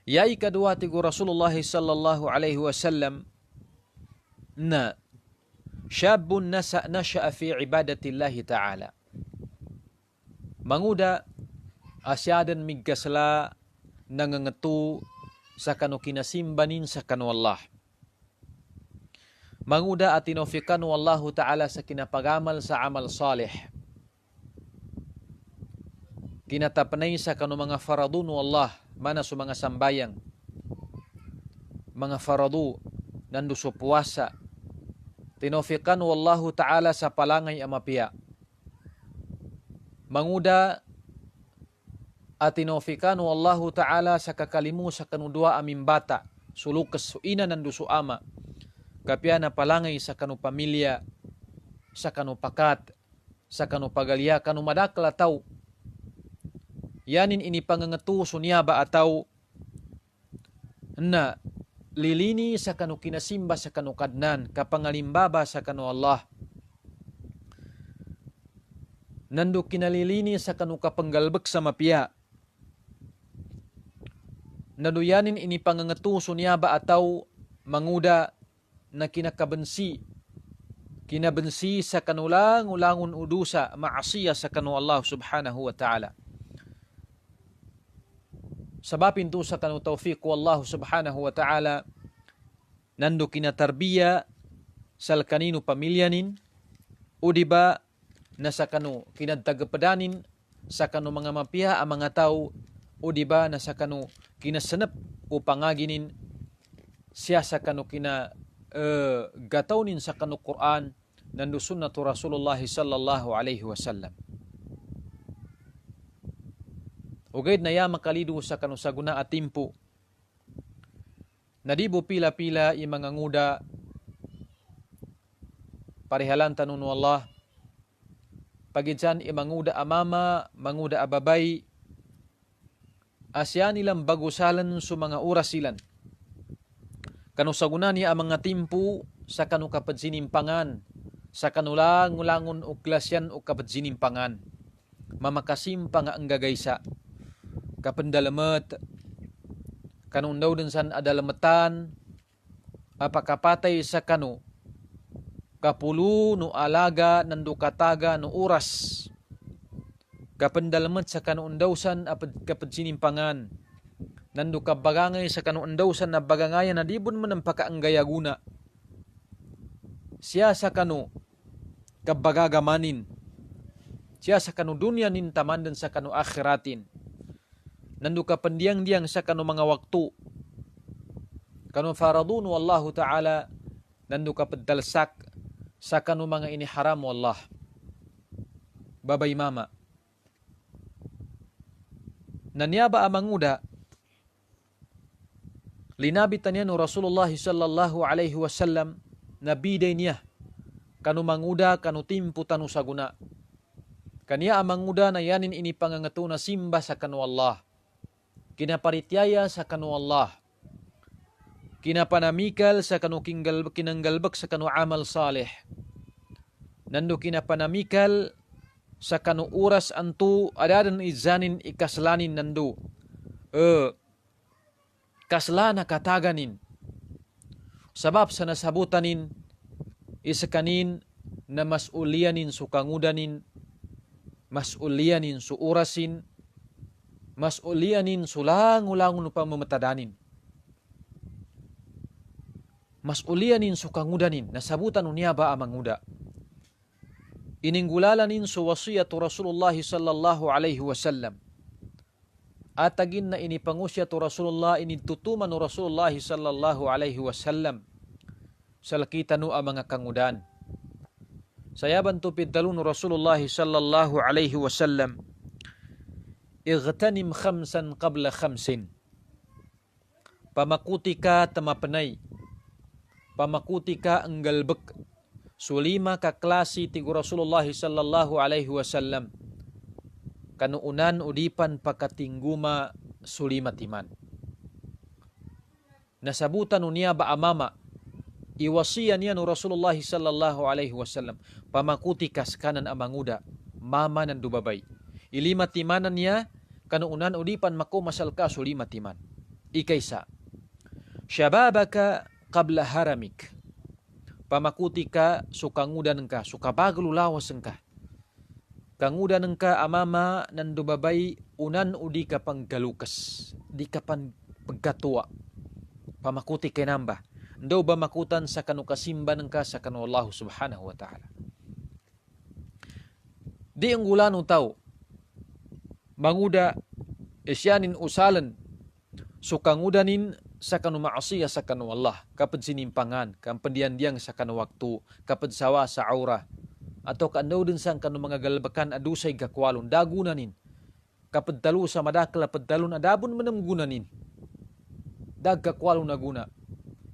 Yai kadua tigo Rasulullah sallallahu alaihi wasallam na syabun nasha'a fi ibadatillahi ta'ala. Manguda asyadan migkasla nangangetu sa kanu kinasimbanin sa kanu Allah. Manguda atinofikan wallahu ta'ala sa kinapagamal sa amal salih. Kinatapanay sa kanu mga faradun wallah mana su mga sambayang mga faradu nandu su puasa tinofikan wallahu ta'ala sa palangay amapia manguda atinofikan wallahu ta'ala sa kakalimu sa kanu dua amimbata sulukas suina nandu su ama kapia na palangay sa kanu pamilya sa kanu pakat sa kanu pagalia kanu madakla tau yanin ini pangangetuso niya ba ataw na lilini sa kanu kinasimba sa kanu kadnan kapangalimbaba sa kanu Allah nandu kinalilini sa kanu kapanggalbek sa mapia nandu yanin ini pangangetuso niya ba ataw manguda na kinabensi sa kanulang-ulangun udusa maasiya sa kanu Allah subhanahu wa ta'ala. Sabapin tu sa kanu taufiq wallahu subhanahu wa ta'ala nandu kinatarbiya sal kaninu pamilyanin o diba na sa kanu kinadtagapadanin sa kanu mga mapiha ang mga tao o diba na sa kanu kinasanap o pangaginin siya sa kanu gatawnin sa kanu Quran nandu sunnatu Rasulullah sallallahu alaihi wasallam. Ugaid na ya makalido sa kanusaguna at timpo. Nadibo pila-pila yung mga nguda parihalan tanong Allah pagijan imanguda amama, manguda ababay, asyan ilang bagusalan sa mga oras silan. Kanu sagunan niya ang mga timpu sa kanu kapadsinimpangan, sa kanulangulangon o klasyan o kapadsinimpangan. Mamakasimpa nga ang gagaysa. Kapandalamat, kanong daw din san adalamatan, apakapatay sa kanu, kapulo no alaga nandu kataga no oras. Kapandalamat sa kanu undawsan kapag sinimpangan. Nandu kabagangay sa kanu undawsan na bagangayan na dibon man ang pakaanggayaguna. Siya sa kanu kabagagamanin. Siya sa kanu dunya nin tamandan sa kanu akhiratin. Nandu kapandiang-diang sa kanu mga waktu. Kanu faradun wallahu ta'ala nandu kapadalsak sa kanu mga iniharam wallah. Babay mama. Nanyaba amanguda linabitan niya no Rasulullah sallallahu alaihi wasallam nabiday niya kanu manguda kanu timpu tanu saguna. Kaniya amanguda na yanin ini pangangatu na simba sa kanu Allah. Kinaparityaya sa kanu Allah. Kinapanamikal sa kanu kinanggalbak sa kanu amal salih. Nandu kinapanamikal sa kanu oras antu adadan izanin ikaslanin nandu. Kaslana kataganin. Sabab sa nasabutanin isakanin na masulianin su kangudanin, masulianin su orasin, masulianin su langulangun pamamatadanin. Masulianin su kangudanin, nasabutan unya ba amanguda. Ininggulalanin su wasiyatu Rasulullah sallallahu alaihi wasallam. Atagin na inipangusya to Rasulullah, initutuman no Rasulullah sallallahu alaihi wasallam. Salakita no ang mga kangudan. Sayaban to pidalun Rasulullah sallallahu alaihi wasallam. Igtanim khamsan qabla khamsin. Pamakuti ka tamapanay. Pamakuti ka ang galbek. Sulima ka klase ti Rasulullah sallallahu alaihi wasallam. Kanuunan udipan pakatingguma sulima timan. Nasabutan niya ba amama. Iwasiya niya no Rasulullah sallallahu alaihi wasallam. Pamakuti kas kanan amanguda. Mama nan dubabay. Ilima timanan niya. Kanuunan udipan mako masal ka sulima timan. Ikaysa. Syababaka qabla haramik. Pamakuti ka sukangudan ka. Sukabagululawas ka. Kangudan ka amama nandubabay unan udi ka panggalukas. Di ka pan pagkatua. Pamakuti kay namba. Ndaw ba makutan sa kanukasimba ng ka sa kanu Allah subhanahu wa ta'ala. Di ang gulano tao. Manguda isyanin usalan. Sukangudanin sa kanu maasiya sa kanu Allah. Kapag sinimpangan. Kapag diyan sa kanu waktu. Kapag sawa sa aura. Atau kandaw din sang kanu mga galbakan adusay gakwalon dagunanin. Kapag dalu sa madakla padalon adabon manamgunanin. Daggakwalon na guna.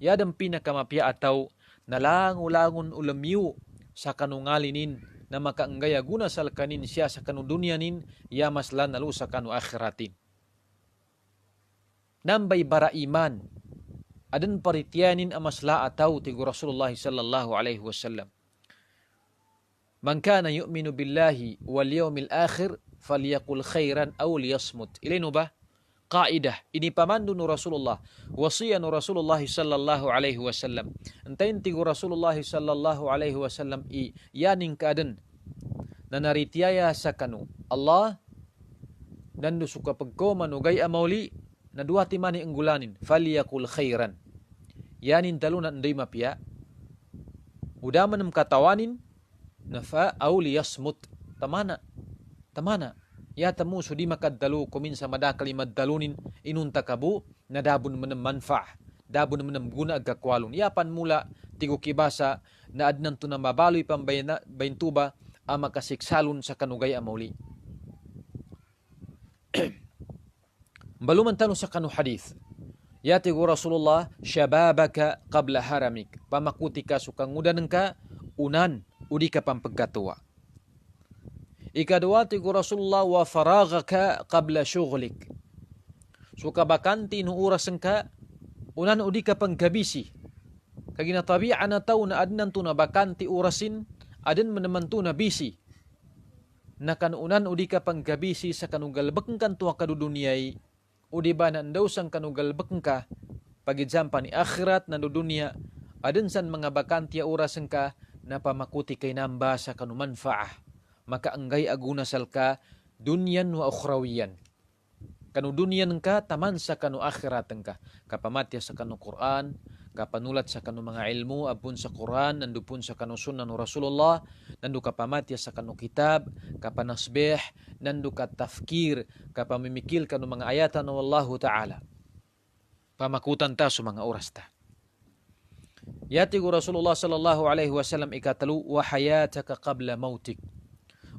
Yadang pinakamapya ataw nalangulangon ulamyu sa kanungalinin na makaanggaya guna salkanin siya sa kanu dunyanin yamaslan nalu sa kanu akhiratin. Nambay bara iman. Adan parityanin amasla ataw tigo Rasulullah sallallahu alaihi wasallam. Man kana yu'minu billahi wal yawmil akhir falyaqul khairan aw liyasmut. Ilino ba? Kaidah. Ini pamandu no Rasulullah. Wasiya no Rasulullah sallallahu alaihi wasallam. Antayin tigo Rasulullah sallallahu alaihi wasallam yaning kaadan na naritiyaya sa kanu. Allah nandu suka pagkoma no gay amauli na duwa timani anggulanin. Falyaqul khairan. Yanin talunan nday mapya. Udaman ng katawanin nafa aw liyasmut. Tamana. Ya tamu sudi makaddalu kumin sa madakali maddalunin inunta kabu na dabun manam manfa'ah. Dabun manam guna agkakwalun. Yapan mula tigo kibasa na adnan to na mabaloy pambayantuba ang makasiksalun sa kanugay amauli. Baluman tano sa kanu hadith. Ya tigo Rasulullah syababaka qabla haramik. Pamakuti ka sukangudan ka unan udi ka pampagkatuwa. Ikadua ti Rasulullah wa faragaka qabla syughlik. Suka bakanti no oras ka unan udi ka panggabisi. Kagina tabi'a na tao na adnan to na bakanti orasin adin meneman to na bisi. Na kanunan udi ka panggabisi sa kanugalbek kan tuwa kaduduniyay udi ba na ndaw sang kanugalbek ka pagidsampa ni akhirat na dudunya adin san mga bakanti orasin ka na pamakuti kay namba sa kanumanfaah. Maka anggay aguna salka dunyan wa ukhrawiyan. Kanu dunyan ka taman sa kanu akhiratan ka. Kapamatya sa kanu Quran, kapanulat sa kanu mga ilmu apun sa Quran, nandu pun sa kanu sunnah nu Rasulullah, nandu kapamatya sa kanu kitab, kapanasbih, nandu katafkir, kapamimikil kanu mga ayatan nu Wallahu Ta'ala. Pamakutan ta sa mga oras ta. Yati ko Rasulullah sallallahu alaihi wasallam ikatalu wa hayataka qabla mautik.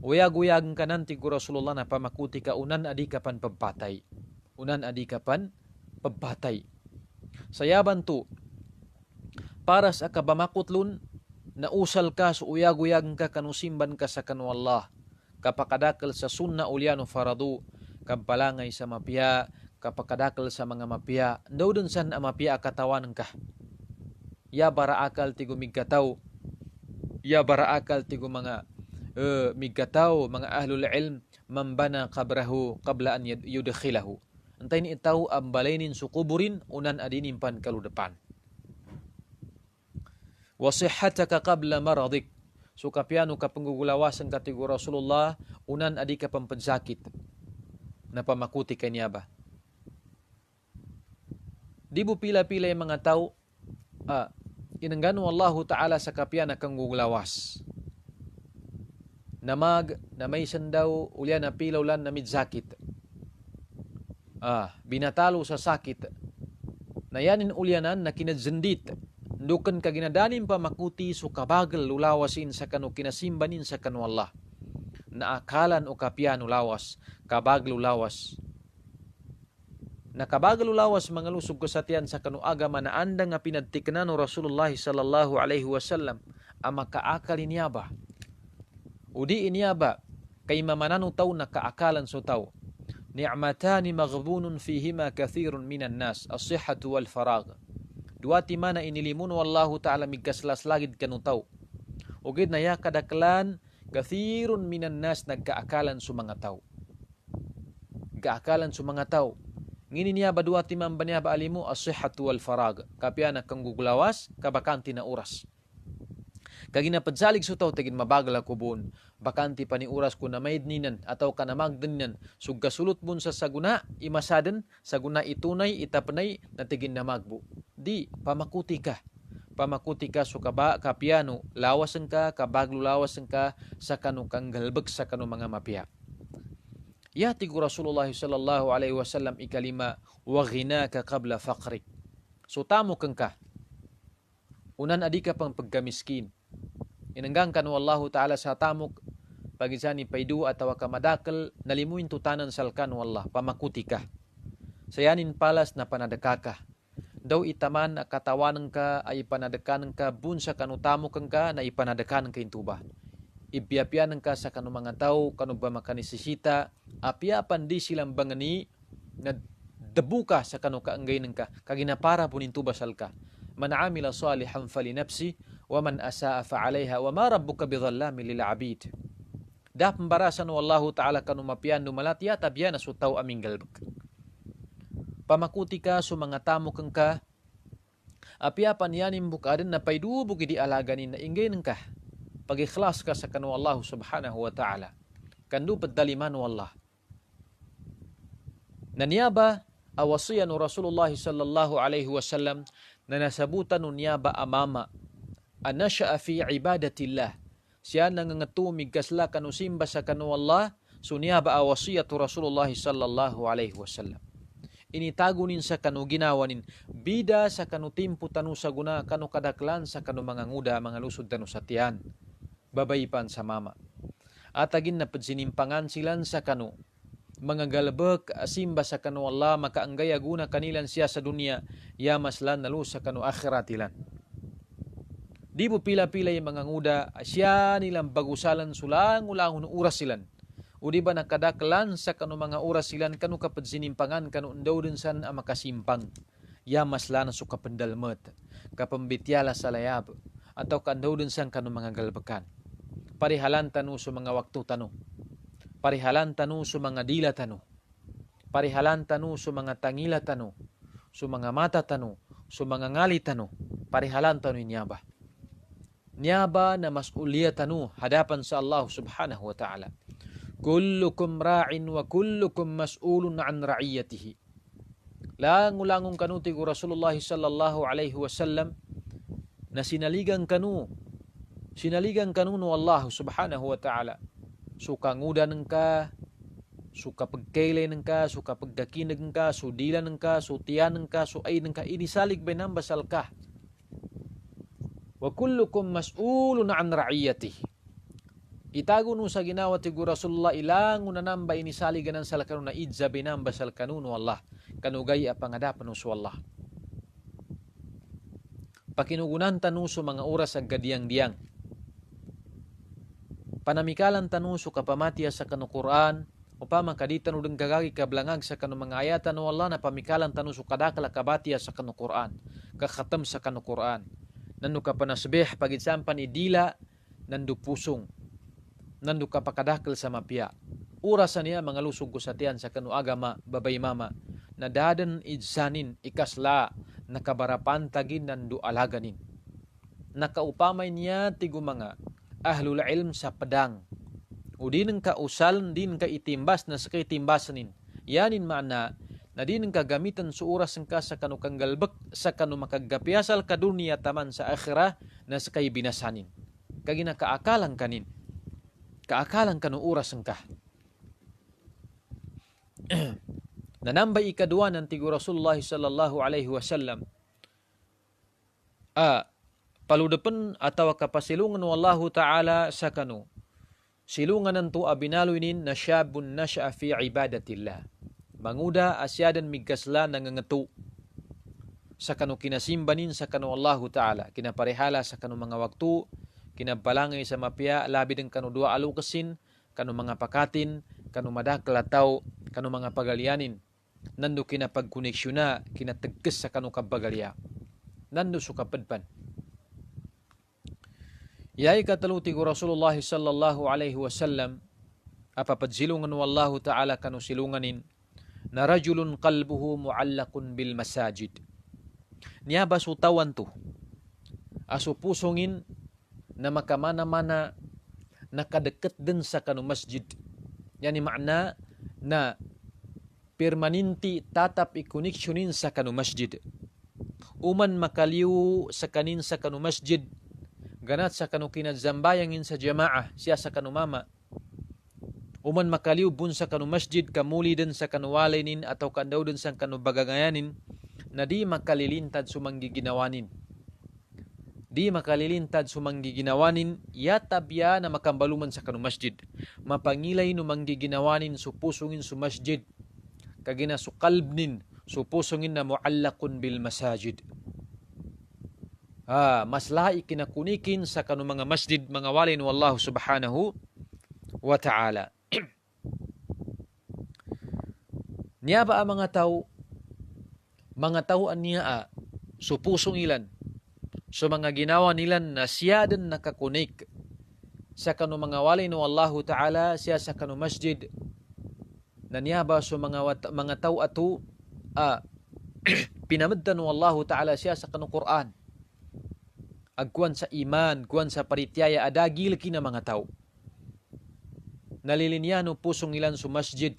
Uyag-uyag ka nanti ko Rasulullah na pamakuti ka unan adi ka pan pagpatay. Unan adi ka pan pagpatay. Sayaban to, para sa kabamakutlun, na usal ka so uyag-uyag ka kanusimban ka sa kanu Allah. Kapakadakal sa sunna uliano faradu, kampalangay sa mapia, kapakadakal sa mga mapia, daw dun san mapia katawan ka. Ya baraakal tigo migkataw, ya baraakal tigo mga migkataw mga ahlul ilm mambana qabrahu qabla an yudkhilahu. Antay ni itaw ang balaynin sukuburin unan adinin pan kaludepan. Wasihhataka qabla maradik. So kapiano ka panggugulawasan katigo Rasulullah unan adi ka pampensakit na pamakuti kanya ba. Di bu pila-pila yung mga tao inanggano Allah Ta'ala sa kapiana kang gugulawas. Namag na may sandaw ulya na pilaw lan na midsakit. Binatalo sa sakit. Nayanin ulyanan na kinadzendit. Ndukan ka ginadanin pa makuti so kabagal lulawasin sa kanu kinasimbanin sa kanu Allah. Naakalan o kapiano lawas. Kabagal lulawas. Nakabagal lulawas mga lusog kasatian sa kanu agama na andang nga pinadtiknan no Rasulullah sallallahu alaihi wasallam ang makaakal niya ba. Udi inya ba kay mamananu taw na kaakalan so taw. Ni'matani maghbunun fihima kathirun minan nas, as-sihhatu wal faragh. Duati mana inilimun wallahu ta'ala migkaslas lagid kanu taw. Ugid na ya kadaklan kathirun minan nas nagkaakalan so mga taw. Kaakalan so mga taw. Ngini niya ba duati man baniya ba alimu as-sihhatu wal faragh. Kapiana kang gugulawas kabakanti na oras. Kagina padsalig so taw tagin mabagal ako buon. Bakanti pa ni oras ko na maidninan ataw ka na magdaninan. Suggasulot bun sa saguna imasaden, saguna itunay, itapanay na tigin na magbu. Di, pamakuti ka. Pamakuti ka so kapiano, lawasan ka, kabaglo lawasan ka sa kanu kang galbag sa kanu mga mapia. Yati ko Rasulullah sallallahu alaihi wasallam ikalima, wa ghinaka qabla faqrik. So tamo kang ka. Unan adi ka pang pagkamiskin. Inanggang kanu Allahu Ta'ala sa tamok pagisani paidu atawa kamadakal nalimuin tutanan salkan wallah pamakuti ka. Sayanin palas na panadakaka. Daw itaman katawanan ka ay panadakanan ka bunsa kanu tamok ka na ipanadakanan ka intuba. Ipiapianan ka sa kanu mga tao kanu ba makanisisita apiapan di silang bangani na debuka sa kanu kaanggayin ka kaginapara pun intuba salka. Man amila salihan fali nafsi wa man asaa fa 'alayha wa ma rabbuka bidhallamin lil 'abid. Da pembarasan wallahu ta'ala kanu mapian dumalat ya tabiana su tau aming galbak. Pamakuti ka su mga tamo kang ka apiapan yanin bukaden na paidu bugi di alaganin na inggain ka. Pag-ikhlas ka sa kanu Allah subhanahu wa ta'ala. Kandu paddaliman wallah. Nanyaba awasiyan Rasulullah sallallahu alaihi wasallam na nasabutan niyaba amama anasya'a fi ibadatillah. Siya nangangatumig kasla kanu simba sa kanu Allah sunya ba awasiyatu Rasulullah sallallahu alaihi wasallam. Initagunin sa kanu ginawanin bida sa kanu timpu tanu sa guna kanu kadaklan sa kanu mga nguda mga lusod tanu sa tiyan. Babayipan sa mama. Atagin na padsinimpangan silan sa kanu mga galbek simba sa kanu Allah makaanggaya guna kanilan siya sa dunia yamaslan nalu sa kanu akhiratilan. Di po pila-pila yung mga nguda, siya nilang bagusalan sulang ulang oras silan. udi ba nakadaklan sa kanu mga oras silan kanu kapag sinimpangan kanu undaw din san ang makasimpang ya maslan su kapendalmet kapambitiala sa layab atau kandaw din san kanu mga galbakan parihalan tanu su mga waktu tanu parihalan tanu su mga dila tanu parihalan tanu su mga tangila tanu su mga mata tanu su mga ngali tanu parihalan tanu nyaba na mas'uliyah tanu hadapan sa Allah subhanahu wa ta'ala. Kullukum ra'in wa kullukum mas'ulun an ra'iyatihi. Langulangong kanu tigo Rasulullah sallallahu alaihi wasallam na sinaligan kanu no Allah subhanahu wa ta'ala. Suka ngudan ka, suka pagkailay ka, suka pagdakinag ka, sudilan ka, sutiyan ka, suay ka, inisalig binambasal ka. Wa kullukum mas'ulun an ra'iyatihi. Itago no sa ginawa ti Rasulullah ilang unanamba inisaliganan sa kanu na idza binamba sal kanunu Allah kanugay a pangadapan no su Allah. Pakinugunan tanu su mga oras ag gadiyang-diyang. Panamikalan tanu su kapamatiya sa kanu Quran upama kaditan udeng kagagi kablangag sa kanu mga ayatan no Allah na pamikalan tanu su kadakala kabatiya sa kanu Quran kakhatam sa kanu Quran. Nandu ka panasbih pagitsampan idila nandu pusong nandu ka pakadakal sa mapia urasan niya mga lusog kusatian sa kanu agama babay mama na dadan idsanin ikasla nakabarapan tagin nandu alaganin nakaupamay niya tigo mga ahlul ilm sa pedang udin ka usal din ka itimbas na sakay timbasanin yanin maana na din kagamitan sa oras ka sa kanu kanggalbek sa kanu makagapiasal ka dunia taman sa akhirah na sakay binasanin kagina kaakalang kanin kaakalang kanu oras ka nanambay ikadua ng tigo Rasulullah sallallahu alaihi wasallam paludapan atawa kapasilungan wallahu ta'ala sa kanu silungan nanto abinaluinin na syabun nasya'a fi ibadatillah manguda asyadan migasla nangangetu sa kanu kinasimbanin sa kanu Allahu Ta'ala kinaparehala sa kanu mga waktu kinabalangay sa mapya labi ng kanu dua alukasin kanu mga pakatin kanu madaklataw kanu mga pagalianin nandu kinapagkoneksyon kinatagkes sa kanu kabagalya nandu sukapadpan yay kataluti ko Rasulullah sallallahu alaihi wasallam apapadsilungan wallahu Ta'ala kanu silunganin na rajulun qalbuhu muallakun bil masajid. Niya basutawan to. Aso pusongin na makamana-mana nakadeket din sa kanu masjid. Yani makna na permanenti tatap ikoneksyonin sa kanu masjid. Uman makaliw sa kanin sa kanu masjid. Ganat sa kanu kinadzambayangin sa jamaah siya sa kanu mama. Uman makaliw bun sa kanu masjid kamuli din sa kanu walainin atau kandaw din sa kanu bagagayanin na di makalilintad sumanggiginawanin. Di makalilintad sumanggiginawanin yatabya na makambaluman sa kanu masjid. Mapangilay no manggiginawanin supusungin su masjid. Kagina su kalbnin supusungin na muallakun bil masajid. Maslahi kinakunikin sa kanu mga masjid mga walin wallahu subhanahu wa ta'ala. Niya ba ang mga tao an niya supusong ilan so mga ginawa nilan na siya din nakakunik sa kanu mga walin no Allahu Ta'ala siya sa kanu masjid na niya ba so mga tao ato pinameddan no Allahu Ta'ala siya sa kanu Quran agkuan sa iman kuan sa parityaya adagil kina mga tao nalilinyano pusong ilan sa masjid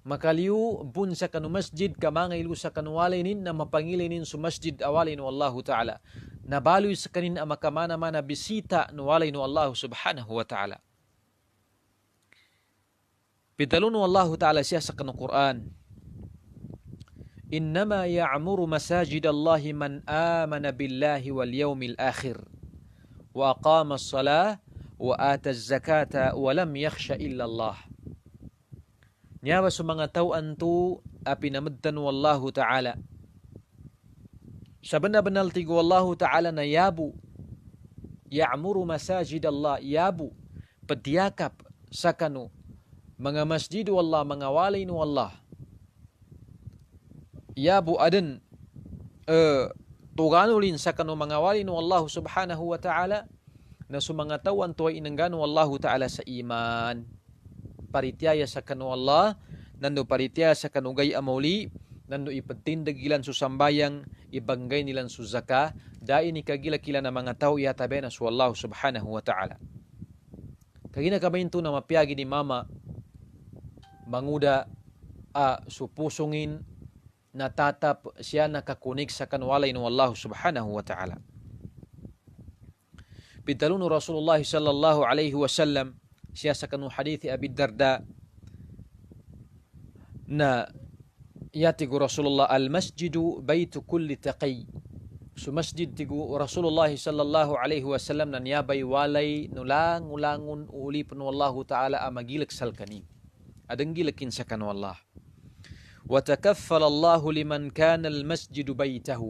makaliw bun sa kanu masjid kamangailu sa kanu walinin na mapangilinin sa masjid awalin wallahu ta'ala nabaloy sa kanin ang makamana-mana bisita no walay no Allah subhanahu wa ta'ala pitalun wallahu ta'ala siya sa kanu Quran innama ya'muru masajid Allahi man amana billahi wal yawmil akhir wa aqama as-salah wa ata az-zakata wa lam yakhsha illa Allah. Nyawa sa mga tauan to pinameddan wallahu ta'ala. Sa banal tigo wallahu ta'ala na yabu ya'muru masajid Allah yabu padiyakap sakanu mga masjid wallah mga walay nu wallah ya bu aden tuganulin sakanu mga walay nu Allah subhanahu wa ta'ala na sumangatawan tuwa inanggano Allah ta'ala sa iman paritiyaya sakanu Allah nando paritiyaya sakanu gay amauli nando ipatindagilan su sambayang ibanggay nilan su zaka dai ni kagila-kila na mga tao iyatabe na su Allah subhanahu wa ta'ala kagina kabayin na mapiyagi ni mama manguda supusungin natatap siya nakakunik sa kanwalay ng Allah subhanahu wa ta'ala. Bidalunu Rasulullah sallallahu alaihi wasallam siya sa kanu hadithi Abi Darda na yatigu Rasulullah al-masjidu baytu kulli taqi. Su masjid tigu Rasulullah sallallahu alaihi wasallam na niyabay walay nulang-ulangun uulipun wallahu ta'ala amagilak salkani. Adang gilakin sa kanu Allah. وتكفل الله لمن كان المسجد بيته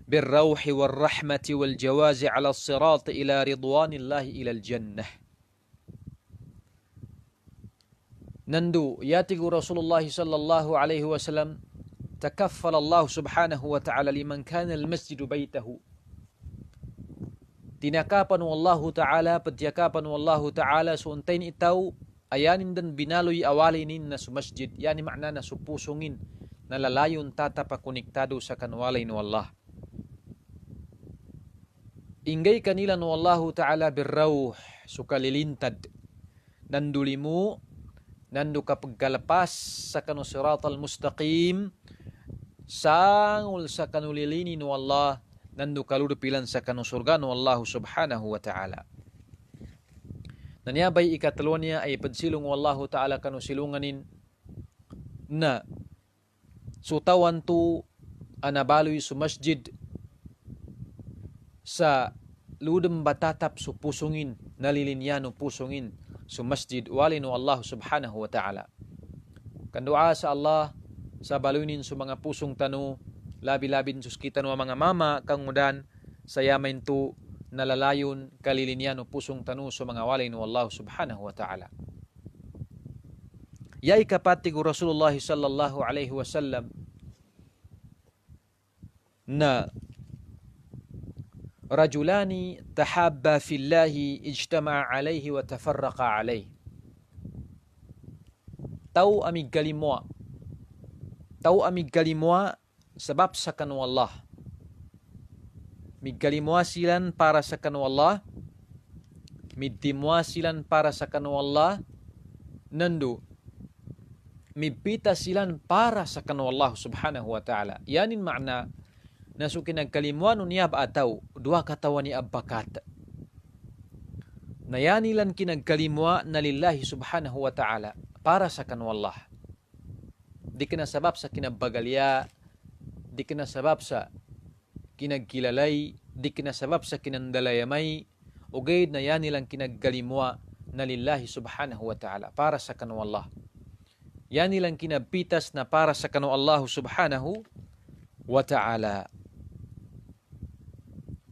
بالروح والرحمة والجواز على الصراط إلى رضوان الله إلى الجنة نندو ياتي رسول الله صلى الله عليه وسلم تكفل الله سبحانه وتعالى لمن كان المسجد بيته tinakapan والله تعالى pagtiyakapan والله تعالى suuntain itaw ayanin dan binaloy awalinin na su masjid yani makna na supusungin na lalayon tatapakonektado sa kanwalay no Allah ingay kanila no Allah ta'ala birrawh sukalilintad nandulimu nandu kapag kalapas sa kanu siratal mustaqim sangul sa kanulilini no Allah nandu kaludupilan sa kanu surga no Allah subhanahu wa ta'ala nanyabay ikatlo niya ay pagsilong wallahu ta'ala kanu silunganin na sutawan tu anabaloy su masjid sa ludem batatap su pusungin nalilinyano pusungin su masjid walinu Allah subhanahu wa ta'ala kandua sa Allah sa balunin su mga pusong tanu labi-labin suskita no mga mama kangudan sayamain tu nalalayon kalilinyan o pusong tanu sa mga walay ni Allah subhanahu wa ta'ala. Yay kapatigo Rasulullah sallallahu alaihi wasallam na rajulani tahabba fillahi ijtama'a alaihi wa tafarraqa alaihi. Tau amig galimwa sebab sa kanu Allah. Migkalimwasilan para sa kanu Allah midtimwasilan para sa kanu Allah nandu mipitasilan para sa kanu Allah subhanahu wa ta'ala yanin makna nasu kinagkalimwano niya ba ataw dua katawan ni abbakat na yanilan kinagkalimwa na lillahi subhanahu wa ta'ala para sa kanu Allah di kinasabab sa kinabagalya di kinasabab sa kinagkilalay, di kinasabab sa kinandalayamay, o gayud na yan nilang kinaggalimwa na lillahi subhanahu wa ta'ala, para sa kanu Allah. Yan nilang kinapitas na para sa kanu Allah subhanahu wa ta'ala.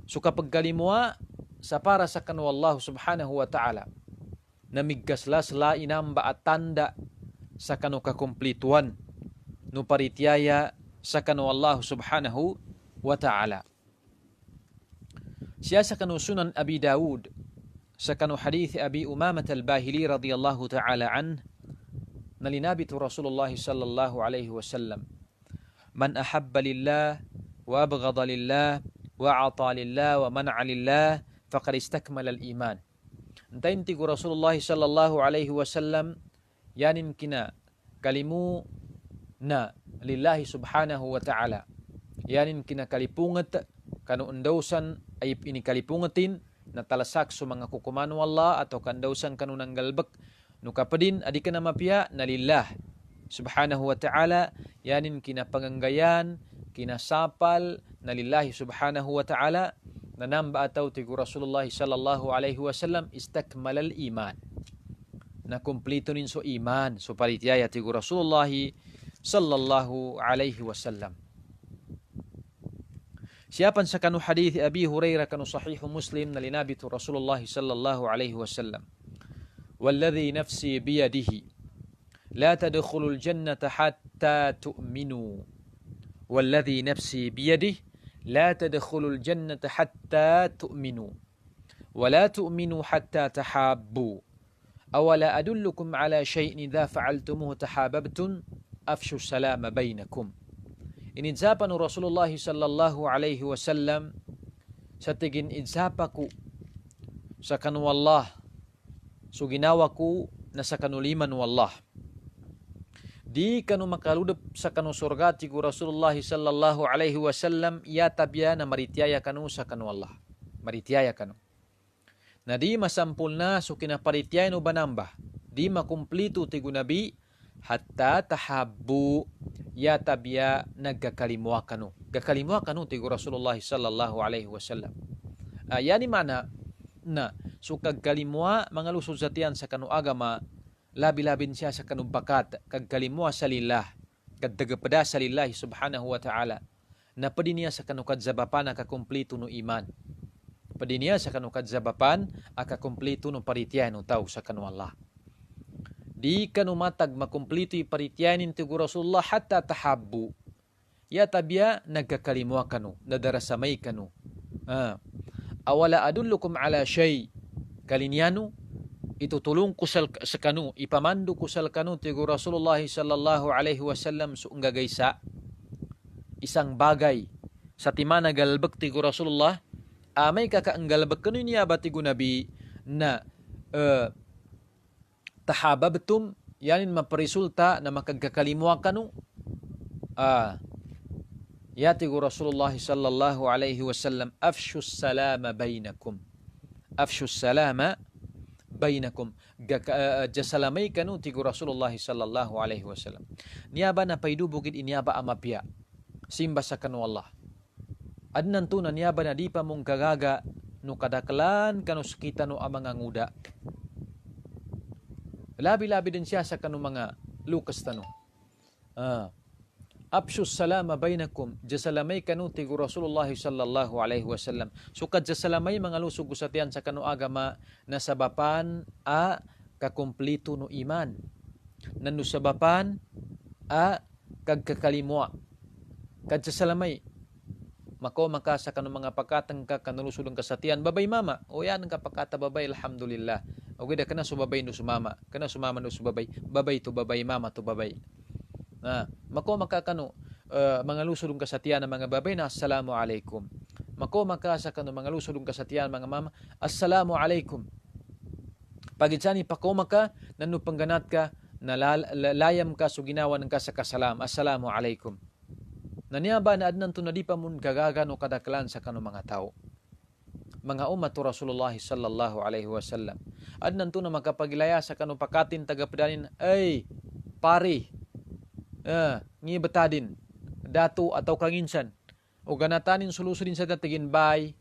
So kapag galimwa sa para sa kanu Allah subhanahu wa ta'ala, namigkaslasla inamba at tanda sa kanu kakumplituan, no paritiyaya sa kanu Allah subhanahu wa ta'ala. Siya sa kanu sunan Abi Dawud, sa kanu hadith Abi Umamah al-Bahili radiyallahu ta'ala na linabi tu Rasulullah sallallahu alaihi wasallam, man ahabba lillah wa abghada lillah wa ata lillah wa man'a lillah faqad istakmala al-iman. Antayin ti Rasulullah sallallahu alaihi wasallam yanin kina kalimu na lillahi subhanahu wa ta'ala yanin kinakalipungat kanu endausan ay inikalipungatin na talasak sa mga kukumano Allah atau kandausan kanu nanggalbek nukapadin adi kana mapia na lillah subhanahu wa ta'ala yanin kinapanganggayan kinasapal na lillahi subhanahu wa ta'ala nanamba ataw ti Rasulullah sallallahu alaihi wasallam istakmalal iman na kumplito nin so iman so paritiyaya ti Rasulullah sallallahu alaihi wasallam. Siapan sa kanu hadith Abi Hurairah kanu sahihu Muslim na linabi tu Rasulullah sallallahu alaihi wasallam. والذي نفسي بيده لا تدخلوا الجنة حتى تؤمنوا والذي نفسي بيده لا تدخلوا الجنة حتى تؤمنوا ولا تؤمنوا حتى تحابوا أولا أدلكم على شيء إذا فعلتموه تحاببتم أفشوا السلام بينكم. Ini insapan Rasulullah sallallahu alaihi wasallam sa tigin insapaku sa kanu Allah so ginawa ko na sa kanuliman wallah. Di kanu makaludap sa kanu surga ti Rasulullah sallallahu alaihi wasallam ya tabya na maritiyaya kanu sa kanu Allah. Maritiyaya kanu. Na di masampul na so kinaparitiyaya no banambah. Di makumplito ti gunabi hatta tahabbu ya tabya nagkakalimwa kanu. Gakalimwa kanu ti Rasulullah sallallahu alaihi wasallam. Yani mana na so kagkalimwa mga lusod sa tiyan sa kanu agama labi-labin siya sa kanu bakat kagkalimwa sa lillah kadagapada sa lillah subhanahu wa ta'ala na pwede niya sa kanu kadzabapan akakumplito no iman. Pwede niya sa kanu kadzabapan akakumplito no parityan no tao sa kanu Allah. Di kanu matag makumplito iparityanin ti Rasulullah hatta tahabbu. Ya tabya nagkakalimwa kanu, nadarasamay kanu. Awala adullukum ala shay. Kalinyano, itutulong ko sa kanu, ipamandu ko sa kanu ti Rasulullah sallallahu alaihi wasallam so unggagaysa. Isang bagay sa timana galbak ti Rasulullah, amay kakaanggalbak kanu niya ba ti Nabi na tahababtum yanin maparisulta na makagkakalimwa kanu yati Rasulullah sallallahu alaihi wasallam afshus salama bainakum jasalamay kanu ti Rasulullah sallallahu alaihi wasallam niaba na paidu bukid iniaba amapya simba sa kanu Allah adnan tu na niaba na di pa mong kagaga no kadaklan kanu sakita no amang nguda. Labi-labi din siya sa kanu mga lukas tano. Abshus salama bainakum jasalamay kanu ti Rasulullah sallallahu alaihi wasallam. Sukad jasalamay mga lusog usatian sa kanu agama na sabapan a kakumplito no iman. Nanu sabapan a kagkakalimwa. Kad jasalamay mako maka sa kanu mga pakatang ka kanalusod ng kasatian babay mama o yan ang kapakata babay alhamdulillah. Okay da kana subabay no sumama. Kana sumama no subabay. Babay to babay, mama to babay. Mako makakano mga lusod ng kasatiyan ng mga babay na assalamu alaikum. Mako makasa kano mga lusod ng kasatiyan mga mama assalamu alaikum. Pagitsani pako maka nanu pangganat ka na layam ka so ginawa ng kasakasalam assalamu alaikum. Naniaba na adnan to na di pa mun gagaga no kadaklan sa kano mga tao. Mga umat Rasulullah sallallahu alaihi wasallam. Adnan to na makapagilaya sa kanu pakatin tagapadanin ay pari ngi betadin datu atau kanginsan o ganatanin sulusudin sa tatigin bye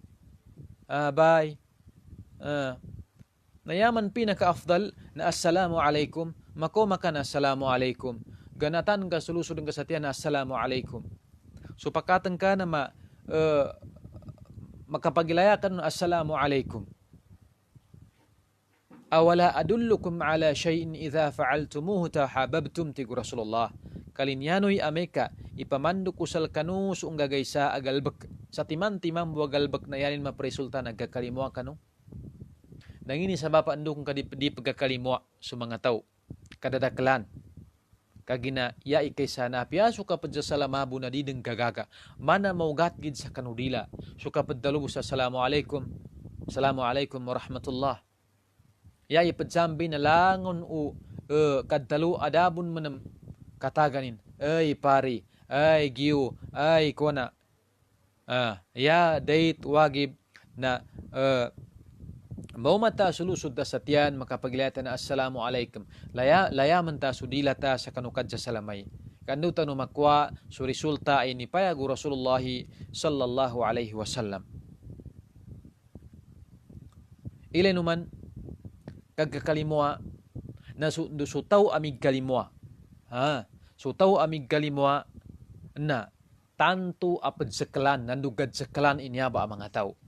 nayaman pinaka-afdal na assalamu alaikum mako makan assalamu alaikum ganatan ka sulusudin ka sa tiyan na assalamu alaikum so pakatan ka na makapagilaya ka ng assalamu alaikum. Awala adullukum ala shay'in idha fa'altumuhu tahababtum ti Rasulullah. Kalinyano'y ameka ipamandu kusal kanu so unggagaysa agalbak. Sa timan-timam buagalbak na yanin mapresulta nagkakalimwa kanu. Nangini sa bapa ando kung di pagkakalimwa sa mga tao. Kadadaklan. Kagina ya ikay sana piaso kapad sa salamabu na dideng gagaga. Mana maugat gid sa kanudila. So kapad dalubo sa assalamualaikum. Assalamualaikum warahmatullah. Ya ipadzambi na langon o kadalo adabon manam kataganin. Ay pari, ay giyo, ay kona. Ya date wagib na maumata sulusod ta sa tiyan makapagilata na assalamu alaikum. Layaman ta sudilata sa kanukad sa salamay. Kanu tanu makwa su resulta ay ni payagu Rasulullah sallallahu alaihi wasallam. Ile numan kagkakalimwa na sutaw amig kalimwa. Sutaw amig kalimwa na tanto apad seklan, nandugad seklan inyaba ang mga tao.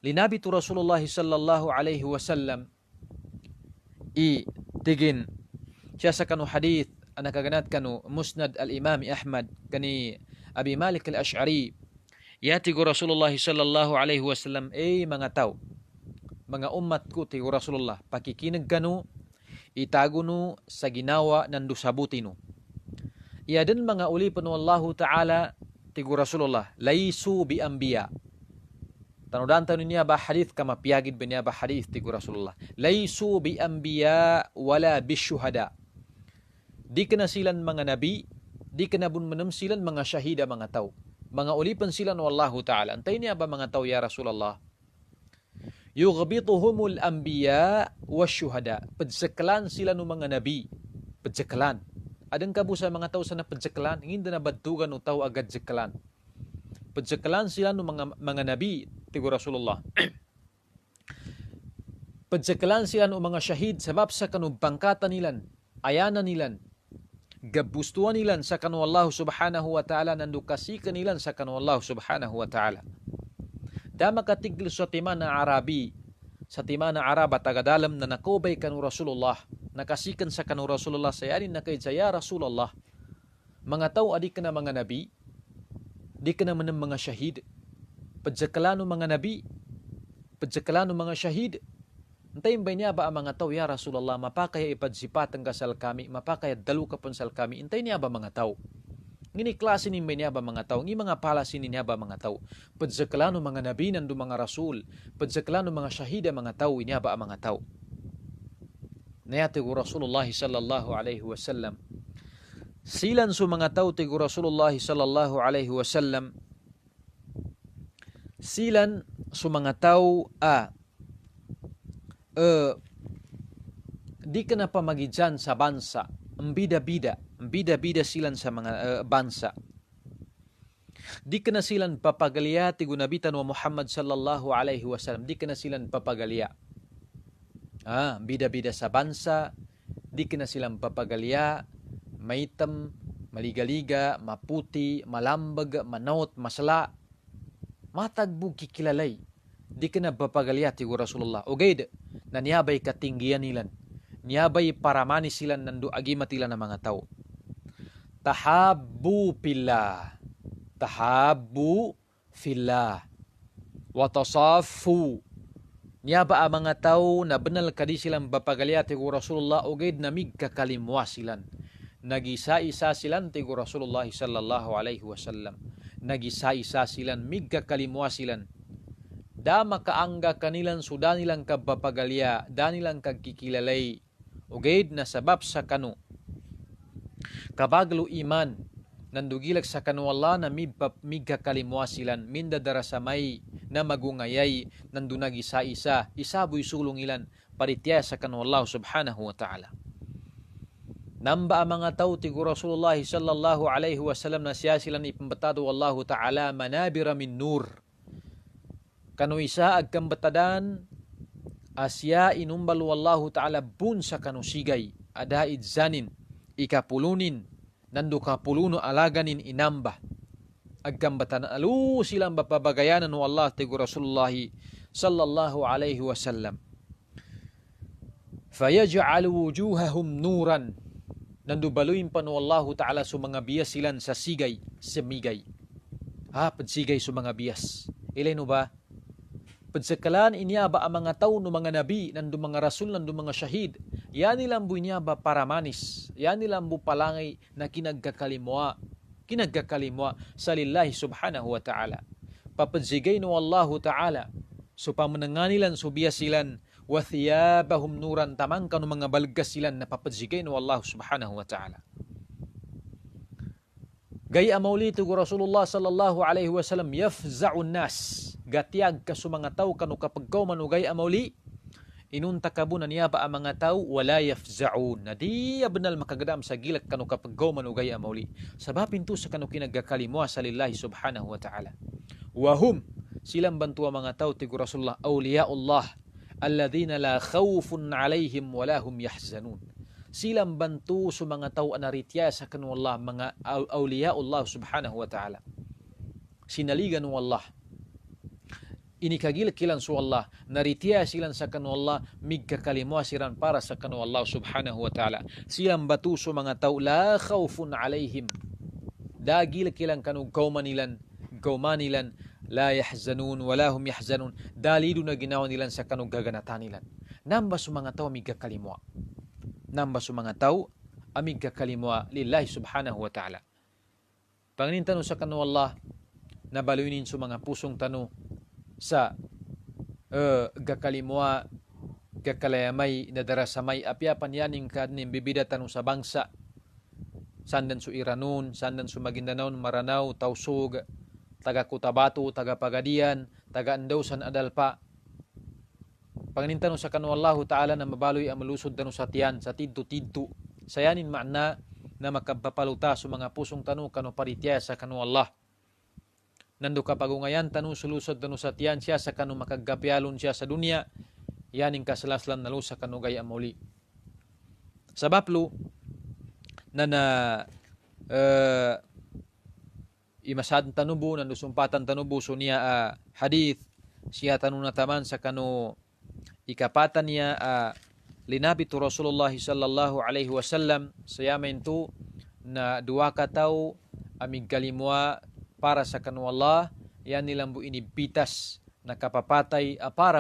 Linabi tu Rasulullah sallallahu alaihi wasallam i tigin siya sa kanu hadith ana kaganat kanu musnad al-imam Ahmad kani Abi Malik al-Ash'ari yati go Rasulullah sallallahu alaihi wasallam mga tao mga umat ko ti Rasulullah pakikinig kanu itago no sa ginawa ng dusabuti no. Iya din mga ulipan wallahu ta'ala tigo Rasulullah laysu bi anbiya. Tanudan tanu niya ba hadith kama piyagid ba niya ba hadith tigo Rasulullah. Laysu bi anbiya wala bi syuhada. Di kana silan mga nabi, di kana bun manam silan mga syahida mga tao. Mga ulipan silan wallahu ta'ala. Antay niya ba mga tao ya Rasulullah? Yughbituhumul anbiya wasyuhada. Pedsekalan sila no mga nabi. Pedsekalan. Adang kabu sa mga tao sa na pedsekalan, hindi na badtugan o tao agad zekalan. Pedsekalan sila no mga nabi, tigo Rasulullah. Pedsekalan sila no mga syahid sabab sa kanu bangkata nilan, ayana nilan, gabustuan nilan sa kanu Allah subhanahu wa ta'ala, nandukasikan nilan sa kanu Allah subhanahu wa ta'ala. Dama katigil sa timana Arabi, sa timana Araba tagadalam na nakobay kanu Rasulullah, nakasikan sa kanu Rasulullah sayanin na kay ya Rasulullah, mga tao adik ka na mga nabi, di ka naman ng mga syahid, padsakalano mga nabi, padsakalano mga syahid, antayin ba niya ba ang mga tao, ya Rasulullah, mapakaya ipadsipatan ka sal kami, mapakaya dalu ka pun sal kami, antayin niya ba mga tao? Ngini klase ni niya ba mga tao? Ngi mga palasin niya ba mga tao? Padsakalano mga nabi nandu mga rasul, padsakalano mga syahida mga tao, niya ba ang mga tao? Nayatigo Rasulullah sallallahu alaihi wasallam. Silan su mga tao tigo Rasulullah sallallahu alaihi wasallam. Silan su mga tao di ka na pamagidyan sa bansa. Ang bida-bida silan sa mga bansa. Di ka na silan papagalya tigo nabitan wa Muhammad sallallahu alaihi wasallam. Di ka na silan papagalya. Bida-bida sa bansa, di ka na silang papagalya, maitam, maligaliga, maputi, malambag, manaut, masala, matagbog kikilalay. Di ka na papagalya tigo Rasulullah. Ugaid, na niyabay katinggian nilan. Niyabay paramani sila nandu agimatila ng mga tao. Tahabbu fillah. Tahabbu fillah. Watasafu. Niyaba ang mga tao na banal kadi silang bapagalya tigo Rasulullah ugaid na migkakalimwa silan. Nagisa-isa silan tigo Rasulullah sallallahu alaihi wasallam. Nagisa-isa silan, migkakalimwa silan. Da makaangga kanilan suda nilang kabapagalya, da nilang kagkikilalay. Ugaid na sabab sa kanu. Kabaglo iman, nandugilag sa kanu Allah na migkakalimwa silan, minda darasamay na magungayay, nandunag isa-isa, isaboy sulong ilan, paritya sa kanu Allah subhanahu wa ta'ala. Namba ang mga tao tigo Rasulullah sallallahu alaihi wasallam na siya silang ipambatado Allah ta'ala manabira min nur. Kanu isa agkambatadan asya inumbal wallahu ta'ala bun sa kanu sigay ada idzanin ikapulunin nandu kapuluno alaganin inamba agkambatan alu silang bapabagayanan wa Allah tigo Rasulullah sallallahu alaihi wasallam fayaj'al wujuhahum nuran nandu baluin pa no Allah ta'ala su mga biyas silan sa sigay semigay padsigay su mga biyas ilay no ba padsakalan inyaba ang mga tao no mga nabi, nandu mga rasul, nandu mga syahid. Yan nilang bu inyaba para manis. Yan nilang bu palangay na kinagkakalimwa sa lillahi subhanahu wa ta'ala. Papadzigay no Allahu ta'ala. So pamananganilan, subiya silan, wa thiyabahum nuran, tamang ka no mga balgas silan na papadzigay no Allahu subhanahu wa ta'ala. Gaya mauli tigo Rasulullah sallallahu alaihi wasallam yafza'un nas. Gatiag ka sa mga tao kanu kapag kaw manugay amauli inunta ka na niya ba ang mga tao wala yafza'un na di abnal makagadam sa gilak kanu kapag kaw manugay amauli sababin to sa kanu kinagakalimwa sa lillahi subhanahu wa ta'ala wahum silang bantua mga tao tigo Rasulullah awliyaullah alladhina la khawfun alaihim wala hum yahzanun silang bantu sa mga tao anaritya sa kanu Allah mga awliyaullah subhanahu wa ta'ala sinaligan ng Allah ini kagil-kilan su Allah, naritia silan sa kanu Allah, migka kalimwa siran para sa kanu Allah subhanahu wa ta'ala. Silang batu su mga tao, la khawfun alaihim, dagil kilang kanu gaumanilan, la yahzanun, wala hum yahzanun, dalido na ginawa nilan sa kanu gaganatan nilan. Namba su mga tao, migka kalimwa. Namba su mga tao, amigka kalimwa, lillahi subhanahu wa ta'ala. Panginin tanu sa kanu Allah, nabaluinin su mga pusong tanu, sa gakalimwa, gakalayamay, nadarasamay, apyapan yaning kanin bibida tanong sa bangsa. Sandan su Iranun, sandan su Maguindanao, Maranao, Tausug, taga Cotabato, taga Pagadian, taga Andausan Adalpa. Panginintano sa kanu Allah Ta'ala na mabaloy ang malusod tanong sa tiyan, sa tidto-tidto. Sayanin makna na makapapaluta sa mga pusong tanong kanu paritya sa kanu Allah. Nando kapagungayan tanu sulusod tanu sa tiyan siya sa kanu makagapyalon siya sa dunia, yaning kasalaslan nalu sa kanu gaya mauli. Sabaplo na imasad tanubo, nando sumpatan tanubo so niya hadith, siya tanu nataman sa kanu ikapatan niya linabi tu Rasulullah sallallahu alaihi wasallam, saya mentu na dua katao amig kalimwa para sa kanu Allah, yan nilang bu inibitas na kapapatay para